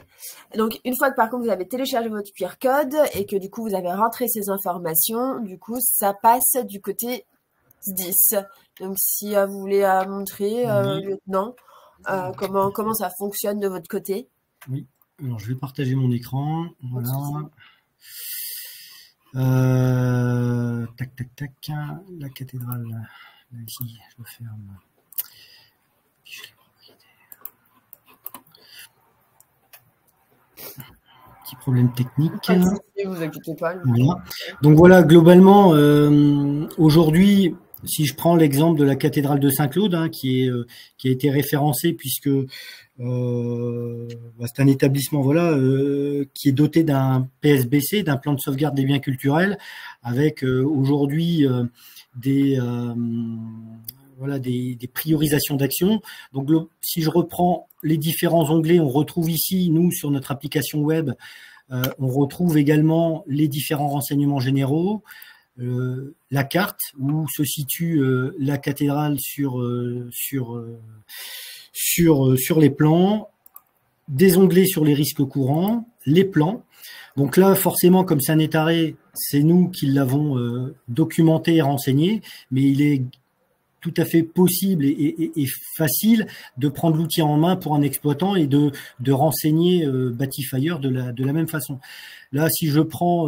Donc, une fois que par contre vous avez téléchargé votre QR code et que du coup vous avez rentré ces informations, du coup ça passe du côté SDIS. Donc, si vous voulez montrer, lieutenant, comment ça fonctionne de votre côté. Oui. Alors, je vais partager mon écran. Voilà. Tac, tac, tac. La cathédrale. Là, ici, je ferme. Petit problème technique. Ne vous inquiétez pas. Voilà. Donc voilà, globalement, aujourd'hui, si je prends l'exemple de la cathédrale de Saint-Claude, qui a été référencée puisque c'est un établissement qui est doté d'un PSBC, d'un plan de sauvegarde des biens culturels, avec aujourd'hui des priorisations d'action. Donc si je reprends les différents onglets, on retrouve ici, nous, sur notre application web, on retrouve également les différents renseignements généraux, la carte où se situe la cathédrale sur les plans, des onglets sur les risques courants, les plans. Donc là, forcément, comme ça n'est arrêt, c'est nous qui l'avons documenté et renseigné, mais il est tout à fait possible et facile de prendre l'outil en main pour un exploitant et de renseigner Batifire de la même façon. Là, si je prends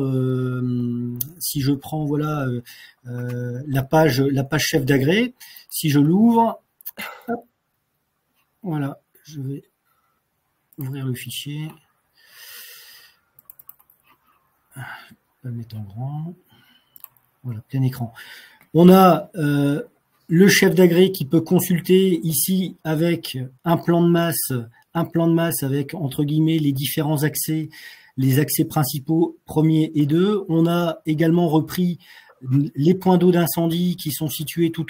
la page chef d'agré, si je l'ouvre, voilà, je vais ouvrir le fichier. Je vais le mettre en grand. Voilà, plein écran. On a le chef d'agré qui peut consulter ici avec un plan de masse avec entre guillemets les différents accès, les accès principaux premiers et deux. On a également repris les points d'eau d'incendie qui sont situés tout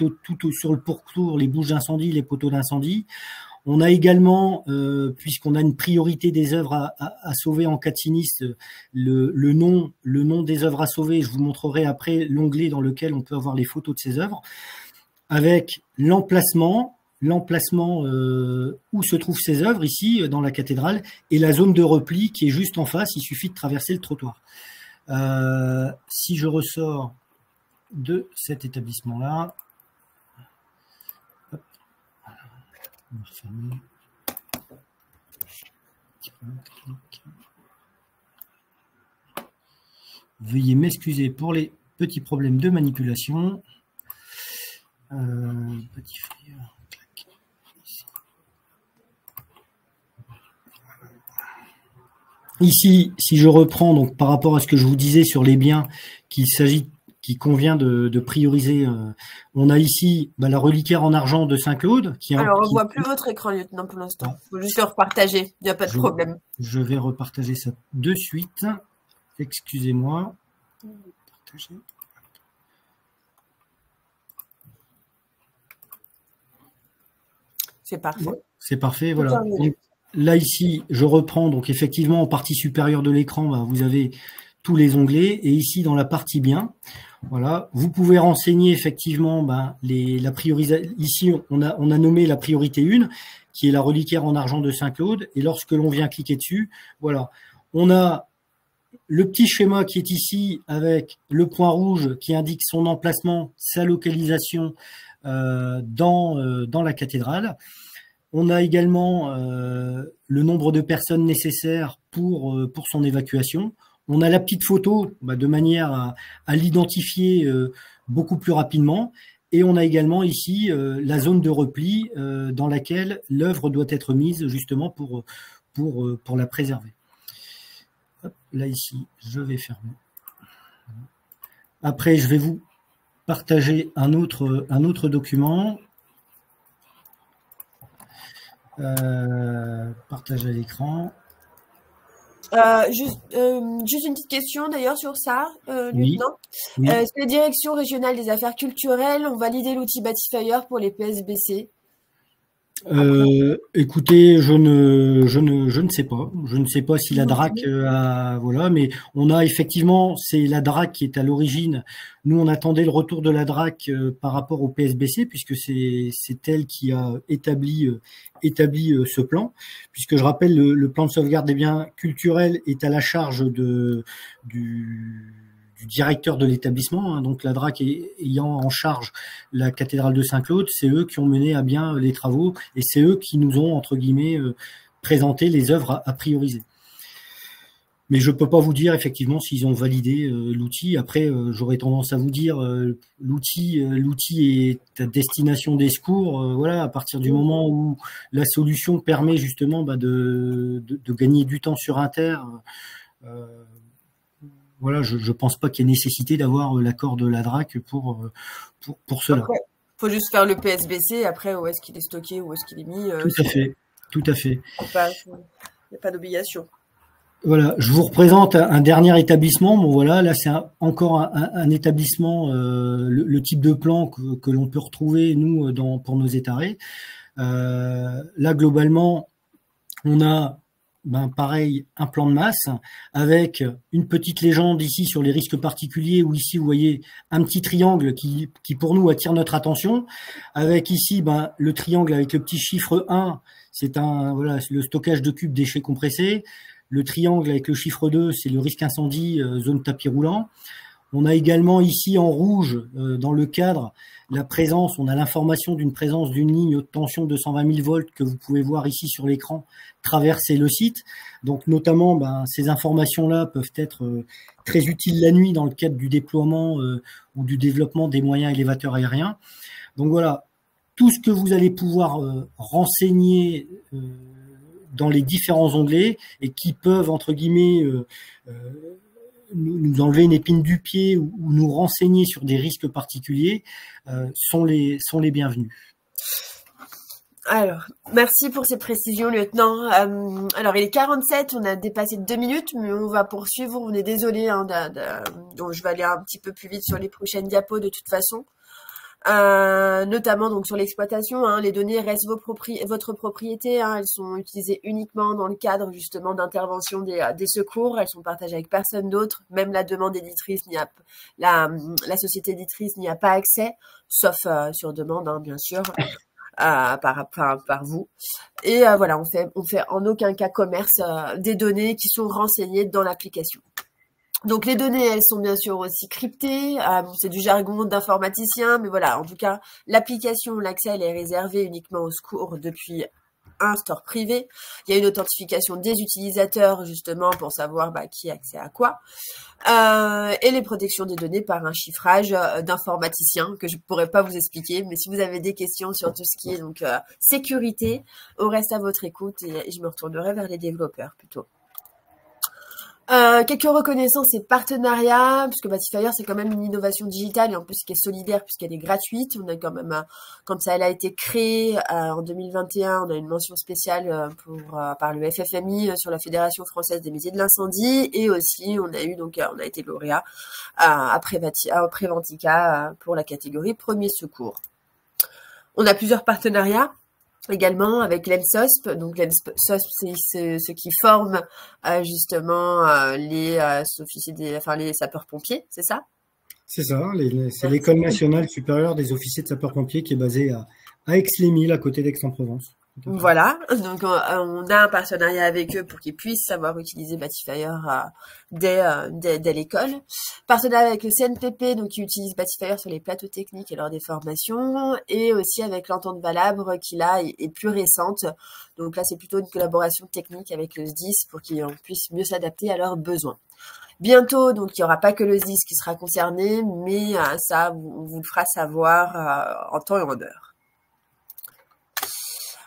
sur le pourtour, les bouches d'incendie, les poteaux d'incendie. On a également, puisqu'on a une priorité des œuvres à sauver en cas de sinistre, le nom des œuvres à sauver. Je vous montrerai après l'onglet dans lequel on peut avoir les photos de ces œuvres, avec l'emplacement où se trouvent ces œuvres, ici, dans la cathédrale, et la zone de repli qui est juste en face, il suffit de traverser le trottoir. Si je ressors de cet établissement-là, on va refermer. Veuillez m'excuser pour les petits problèmes de manipulation. Petit frère. Ici, si je reprends donc par rapport à ce que je vous disais sur les biens qu'il convient de prioriser, on a ici la reliquaire en argent de Saint-Claude. Alors, on ne voit plus votre écran, lieutenant, pour l'instant. Il faut juste le repartager, il n'y a pas de problème. Je vais repartager ça de suite. Excusez-moi. Partager. C'est parfait. C'est parfait, voilà. Donc, là, ici, je reprends. Donc, effectivement, en partie supérieure de l'écran, vous avez tous les onglets. Et ici, dans la partie biens, voilà, vous pouvez renseigner effectivement la priorisation. Ici, on a nommé la priorité 1, qui est la reliquaire en argent de Saint-Claude. Et lorsque l'on vient cliquer dessus, voilà, on a le petit schéma qui est ici avec le point rouge qui indique son emplacement, sa localisation dans la cathédrale. On a également le nombre de personnes nécessaires pour son évacuation. On a la petite photo de manière à l'identifier beaucoup plus rapidement. Et on a également ici la zone de repli dans laquelle l'œuvre doit être mise justement pour la préserver. Hop, là, ici, je vais fermer. Après, je vais vous partager un autre document. Partage à l'écran. Juste une petite question d'ailleurs sur ça, lieutenant. Oui. Est-ce que la Direction régionale des affaires culturelles ont validé l'outil Batifire pour les PSBC? Après, Écoutez, je ne sais pas. Je ne sais pas si la DRAC a, voilà, mais on a effectivement, c'est la DRAC qui est à l'origine. Nous, on attendait le retour de la DRAC par rapport au PSBC, puisque c'est elle qui a établi ce plan. Puisque je rappelle, le plan de sauvegarde des biens culturels est à la charge du directeur de l'établissement, hein, donc la DRAC ayant en charge la cathédrale de Saint-Claude, c'est eux qui ont mené à bien les travaux et c'est eux qui nous ont, entre guillemets, présenté les œuvres à prioriser. Mais je peux pas vous dire effectivement s'ils ont validé l'outil. Après, j'aurais tendance à vous dire l'outil est à destination des secours. Voilà, à partir du moment où la solution permet justement de gagner du temps sur Inter. Euh, voilà, je pense pas qu'il y ait nécessité d'avoir l'accord de la DRAC pour cela. après, faut juste faire le PSBC. Après, où est-ce qu'il est stocké, où est-ce qu'il est mis, Tout à fait, tout à fait. il n'y a pas d'obligation. Voilà, je vous représente un dernier établissement. Bon voilà, là c'est encore un établissement, le type de plan que l'on peut retrouver nous pour nos étarés. Là globalement, on a pareil un plan de masse avec une petite légende ici sur les risques particuliers où ici vous voyez un petit triangle qui pour nous attire notre attention avec ici le triangle avec le petit chiffre 1, c'est le stockage de cubes déchets compressés. Le triangle avec le chiffre 2, c'est le risque incendie, zone tapis roulant. On a également ici en rouge, dans le cadre, on a l'information d'une présence d'une ligne haute tension de 220 000 volts que vous pouvez voir ici sur l'écran traverser le site. Donc notamment, ces informations-là peuvent être très utiles la nuit dans le cadre du déploiement ou du développement des moyens élévateurs aériens. Donc voilà, tout ce que vous allez pouvoir renseigner dans les différents onglets et qui peuvent, entre guillemets, nous enlever une épine du pied ou nous renseigner sur des risques particuliers sont les bienvenus. Alors, merci pour ces précisions, lieutenant. Alors, il est 47, on a dépassé de 2 minutes, mais on va poursuivre. On est désolé, donc je vais aller un petit peu plus vite sur les prochaines diapos de toute façon. Notamment donc sur l'exploitation, les données restent votre propriété, elles sont utilisées uniquement dans le cadre justement d'intervention des secours, elles sont partagées avec personne d'autre, même la demande éditrice la société éditrice n'y a pas accès, sauf sur demande, bien sûr. Par vous. Et voilà, on fait en aucun cas commerce des données qui sont renseignées dans l'application. Donc les données, elles sont bien sûr aussi cryptées. C'est du jargon d'informaticien, mais voilà, en tout cas, l'application, l'accès, elle est réservé uniquement au secours depuis un store privé. Il y a une authentification des utilisateurs justement pour savoir qui a accès à quoi. Et les protections des données par un chiffrage d'informaticien que je pourrais pas vous expliquer, mais si vous avez des questions sur tout ce qui est donc sécurité, on reste à votre écoute et je me retournerai vers les développeurs plutôt. Quelques reconnaissances et partenariats, puisque Batifire c'est quand même une innovation digitale et en plus qui est solidaire puisqu'elle est gratuite. On a quand même, quand elle a été créée en 2021, on a une mention spéciale par le FFMI sur la Fédération française des métiers de l'incendie et aussi on a été lauréat à Préventica pour la catégorie premier secours. On a plusieurs partenariats également avec l'ENSOSP. Donc l'ENSOSP, c'est ceux qui forment justement les officiers les sapeurs-pompiers, c'est ça? C'est ça, c'est l'École nationale supérieure des officiers de sapeurs-pompiers qui est basée à Aix-les-Milles, à côté d'Aix-en-Provence. Voilà, donc on a un partenariat avec eux pour qu'ils puissent savoir utiliser Batifire dès l'école. Partenariat avec le CNPP, donc qui utilise Batifire sur les plateaux techniques et lors des formations, et aussi avec l'entente Valabre qui là est plus récente. Donc là c'est plutôt une collaboration technique avec le SDIS pour qu'ils puissent mieux s'adapter à leurs besoins. Bientôt, donc il n'y aura pas que le SDIS qui sera concerné, mais ça on vous le fera savoir en temps et en heure.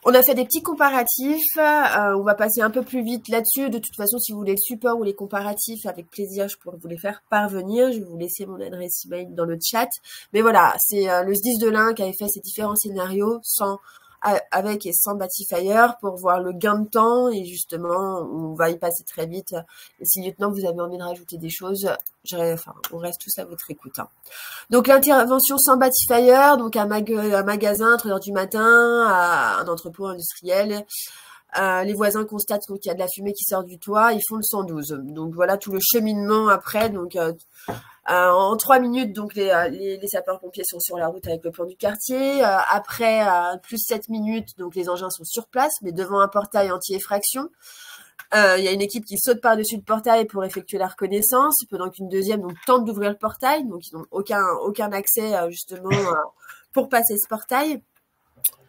On a fait des petits comparatifs, on va passer un peu plus vite là-dessus. De toute façon, si vous voulez le support ou les comparatifs, avec plaisir, je pourrais vous les faire parvenir. Je vais vous laisser mon adresse email dans le chat. Mais voilà, c'est le SDIS de l'Ain qui avait fait ces différents scénarios sans avec et sans Batifire pour voir le gain de temps et justement, on va y passer très vite. Et si lieutenant, vous avez envie de rajouter des choses, on reste tous à votre écoute. Hein. Donc l'intervention sans Batifire, donc un magasin, 3 heures du matin, à un entrepôt industriel. Les voisins constatent qu'il y a de la fumée qui sort du toit, ils font le 112. Donc voilà tout le cheminement après. Donc en 3 minutes, donc les sapeurs-pompiers sont sur la route avec le plan du quartier. Après, plus 7 minutes, donc les engins sont sur place, mais devant un portail anti-effraction. Il y a une équipe qui saute par-dessus le portail pour effectuer la reconnaissance, pendant qu'une deuxième donc tente d'ouvrir le portail. Donc ils n'ont aucun accès justement pour passer ce portail.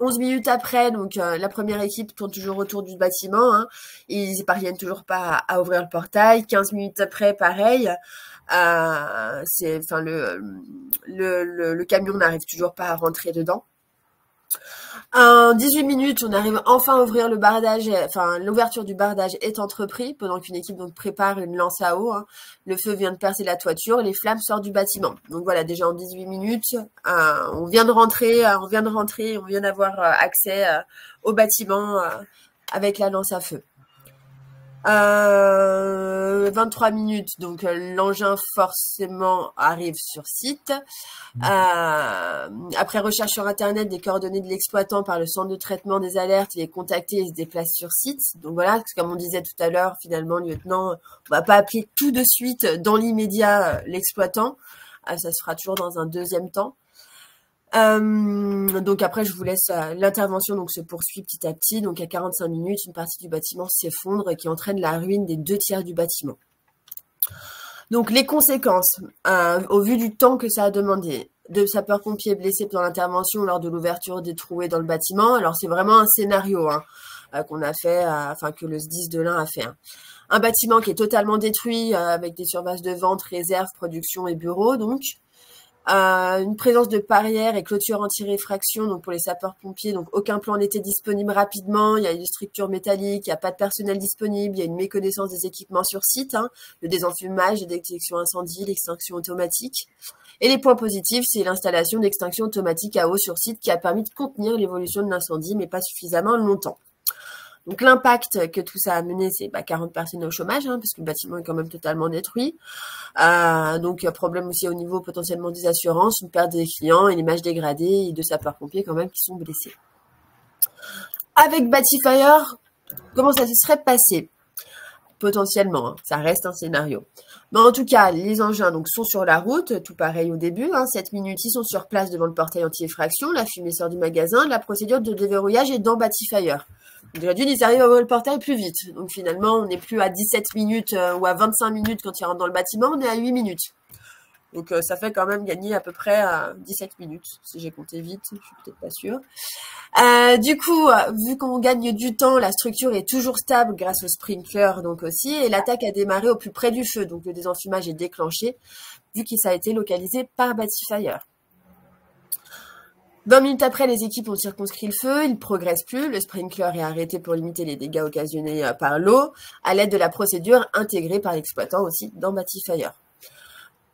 11 minutes après, donc la première équipe tourne toujours autour du bâtiment. Hein, ils ne parviennent toujours pas à ouvrir le portail. 15 minutes après, pareil. Le camion n'arrive toujours pas à rentrer dedans. En 18 minutes, on arrive enfin à ouvrir le bardage. Enfin, l'ouverture du bardage est entreprise pendant qu'une équipe donc prépare une lance à eau. Hein. Le feu vient de percer la toiture, les flammes sortent du bâtiment. Donc voilà, déjà en 18 minutes, on vient de rentrer, on vient d'avoir accès au bâtiment avec la lance à feu. 23 minutes, donc l'engin forcément arrive sur site. Après recherche sur internet des coordonnées de l'exploitant par le centre de traitement des alertes, il est contacté et se déplace sur site. Donc voilà, comme on disait tout à l'heure, finalement, lieutenant, on va pas appeler tout de suite dans l'immédiat l'exploitant. Ça se fera toujours dans un deuxième temps. Donc après, je vous laisse l'intervention donc se poursuit petit à petit. Donc à 45 minutes, une partie du bâtiment s'effondre et qui entraîne la ruine des 2/3 du bâtiment. Donc les conséquences, au vu du temps que ça a demandé, de sapeurs-pompiers blessés pendant l'intervention lors de l'ouverture des trouées dans le bâtiment. Alors c'est vraiment un scénario qu'on a fait, que le SDIS de l'Ain a fait. Hein. Un bâtiment qui est totalement détruit avec des surfaces de vente, réserves, production et bureaux donc. Une présence de barrières et clôtures anti-réfraction donc pour les sapeurs-pompiers, donc aucun plan n'était disponible rapidement, il y a une structure métallique, il n'y a pas de personnel disponible, il y a une méconnaissance des équipements sur site, hein, le désenfumage, la détection incendie, l'extinction automatique. Et les points positifs, c'est l'installation d'extinction automatique à eau sur site qui a permis de contenir l'évolution de l'incendie, mais pas suffisamment longtemps. Donc l'impact que tout ça a mené, c'est 40 personnes au chômage, hein, parce que le bâtiment est quand même totalement détruit. Donc problème aussi au niveau potentiellement des assurances, une perte des clients, une image dégradée et de sapeurs-pompiers quand même qui sont blessés. Avec Batifire, comment ça se serait passé? Potentiellement, hein, ça reste un scénario. Mais en tout cas, les engins donc sont sur la route, tout pareil au début, 7 minutes, ils sont sur place devant le portail anti-effraction, la fumée sort du magasin, la procédure de déverrouillage est dans Batifire. Déjà d'une, ils arrivent à ouvrir le portail plus vite. Donc finalement, on n'est plus à 17 minutes ou à 25 minutes quand ils rentrent dans le bâtiment, on est à 8 minutes. Donc ça fait quand même gagner à peu près 17 minutes, si j'ai compté vite, je suis peut-être pas sûre. Du coup, vu qu'on gagne du temps, la structure est toujours stable grâce au sprinkler donc aussi, et l'attaque a démarré au plus près du feu, donc le désenfumage est déclenché, vu que ça a été localisé par Batifire. 20 minutes après, les équipes ont circonscrit le feu, il ne progresse plus, le sprinkler est arrêté pour limiter les dégâts occasionnés par l'eau, à l'aide de la procédure intégrée par l'exploitant aussi dans Batifire.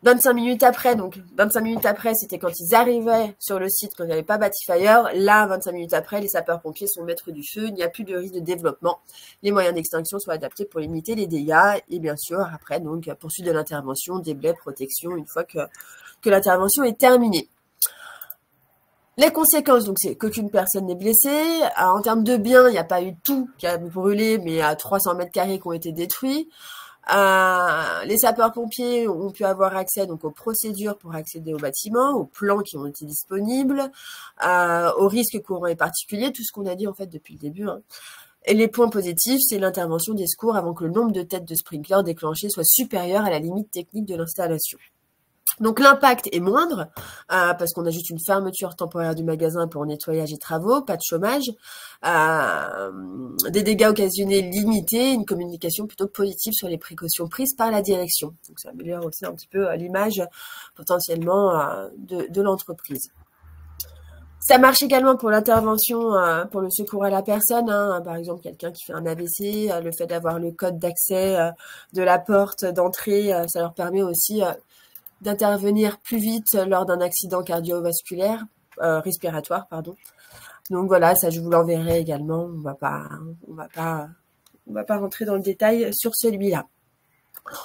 25 minutes après, c'était quand ils arrivaient sur le site, quand il n'y avait pas Batifire. Là, 25 minutes après, les sapeurs-pompiers sont maîtres du feu, il n'y a plus de risque de développement. Les moyens d'extinction sont adaptés pour limiter les dégâts, et bien sûr, après, donc, poursuite de l'intervention, déblai, protection, une fois que l'intervention est terminée. Les conséquences, donc, c'est qu'aucune personne n'est blessée. En termes de biens, il n'y a pas eu tout qui a brûlé, mais à 300 mètres carrés qui ont été détruits. Les sapeurs-pompiers ont pu avoir accès donc aux procédures pour accéder au bâtiment, aux plans qui ont été disponibles, aux risques courants et particuliers, tout ce qu'on a dit en fait depuis le début. Hein. Et les points positifs, c'est l'intervention des secours avant que le nombre de têtes de sprinkler déclenchées soit supérieur à la limite technique de l'installation. Donc l'impact est moindre, parce qu'on a juste une fermeture temporaire du magasin pour nettoyage et travaux, pas de chômage, des dégâts occasionnés limités, une communication plutôt positive sur les précautions prises par la direction. Donc ça améliore aussi un petit peu l'image potentiellement de l'entreprise. Ça marche également pour l'intervention, pour le secours à la personne. Hein, par exemple, quelqu'un qui fait un AVC, le fait d'avoir le code d'accès de la porte d'entrée, ça leur permet aussi d'intervenir plus vite lors d'un accident cardiovasculaire, respiratoire, pardon. Donc voilà, ça je vous l'enverrai également. On va pas rentrer dans le détail sur celui-là.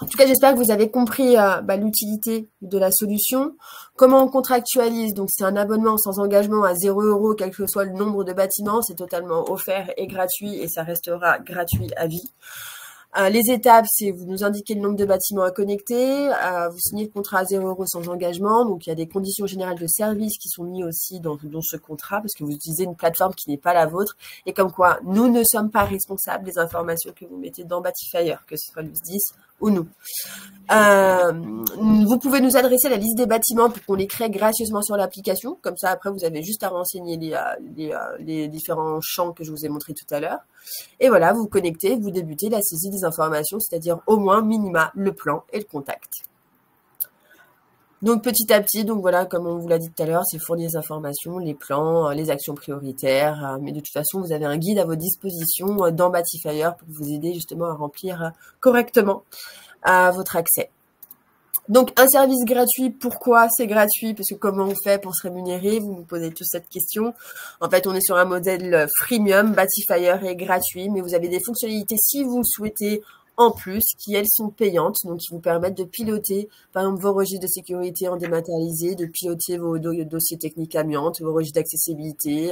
En tout cas, j'espère que vous avez compris l'utilité de la solution. Comment on contractualise? Donc, c'est un abonnement sans engagement à 0 €, quel que soit le nombre de bâtiments. C'est totalement offert et gratuit et ça restera gratuit à vie. Les étapes, c'est vous nous indiquez le nombre de bâtiments à connecter, vous signez le contrat à 0 € sans engagement. Donc, il y a des conditions générales de service qui sont mises aussi dans ce contrat parce que vous utilisez une plateforme qui n'est pas la vôtre. Et comme quoi, nous ne sommes pas responsables des informations que vous mettez dans Batifier, que ce soit le SDIS ou nous. Vous pouvez nous adresser la liste des bâtiments pour qu'on les crée gracieusement sur l'application. Comme ça, après, vous avez juste à renseigner les différents champs que je vous ai montrés tout à l'heure. Et voilà, vous vous connectez, vous débutez la saisie des informations, c'est-à-dire au moins minima le plan et le contact. Donc petit à petit, donc voilà, comme on vous l'a dit tout à l'heure, c'est fournir les informations, les plans, les actions prioritaires. Mais de toute façon, vous avez un guide à votre disposition dans Batifier pour vous aider justement à remplir correctement votre accès. Donc un service gratuit, pourquoi c'est gratuit? Parce que comment on fait pour se rémunérer? Vous me posez tous cette question. En fait, on est sur un modèle freemium, Batifier est gratuit, mais vous avez des fonctionnalités si vous le souhaitez en plus, qui elles sont payantes, donc qui vous permettent de piloter, par exemple, vos registres de sécurité en dématérialisé, de piloter vos dossiers techniques amiantes, vos registres d'accessibilité.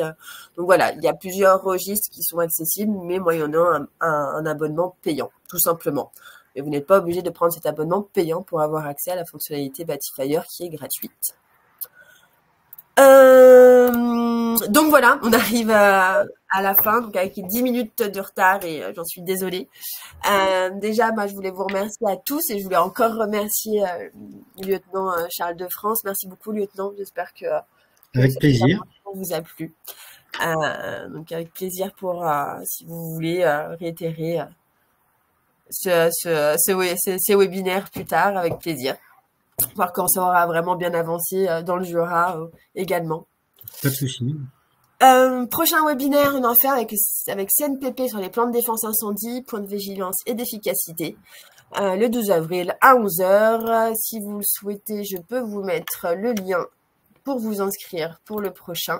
Donc voilà, il y a plusieurs registres qui sont accessibles, mais moyennant un abonnement payant, tout simplement. Et vous n'êtes pas obligé de prendre cet abonnement payant pour avoir accès à la fonctionnalité Batifier qui est gratuite. Donc voilà, on arrive à la fin, donc avec 10 minutes de retard et j'en suis désolée. Déjà, moi, je voulais vous remercier à tous et je voulais encore remercier le lieutenant Charles de France. Merci beaucoup, lieutenant. J'espère que avec plaisir. Vous a plu. Donc avec plaisir pour, si vous voulez, réitérer ces webinaires plus tard, avec plaisir. Voir quand ça aura vraiment bien avancé dans le Jura également. Pas de souci. Prochain webinaire, on en fait avec CNPP sur les plans de défense incendie, points de vigilance et d'efficacité. Le 12 avril à 11 h. Si vous le souhaitez, je peux vous mettre le lien pour vous inscrire pour le prochain.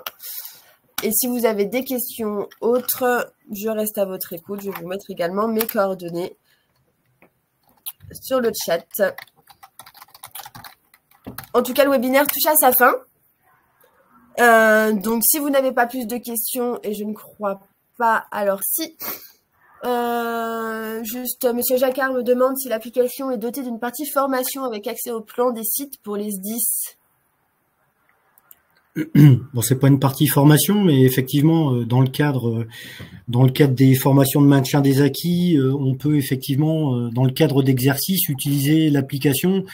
Et si vous avez des questions autres, je reste à votre écoute. Je vais vous mettre également mes coordonnées sur le chat. En tout cas, le webinaire touche à sa fin. Donc, si vous n'avez pas plus de questions, et je ne crois pas, alors si, juste, Monsieur Jacquard me demande si l'application est dotée d'une partie formation avec accès au plan des sites pour les SDIS. Bon, c'est pas une partie formation, mais effectivement, dans le cadre des formations de maintien des acquis, on peut effectivement, dans le cadre d'exercices, utiliser l'application.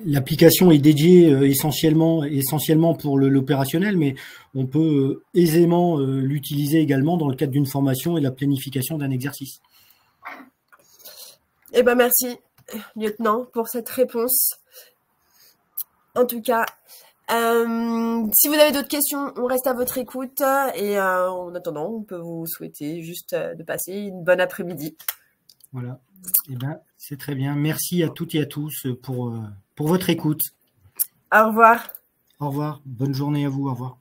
L'application est dédiée essentiellement pour l'opérationnel, mais on peut aisément l'utiliser également dans le cadre d'une formation et de la planification d'un exercice. Eh ben merci, lieutenant, pour cette réponse. En tout cas, si vous avez d'autres questions, on reste à votre écoute. Et en attendant, on peut vous souhaiter juste de passer une bonne après-midi. Voilà. Eh ben, c'est très bien. Merci à toutes et à tous pour votre écoute. Au revoir. Au revoir. Bonne journée à vous. Au revoir.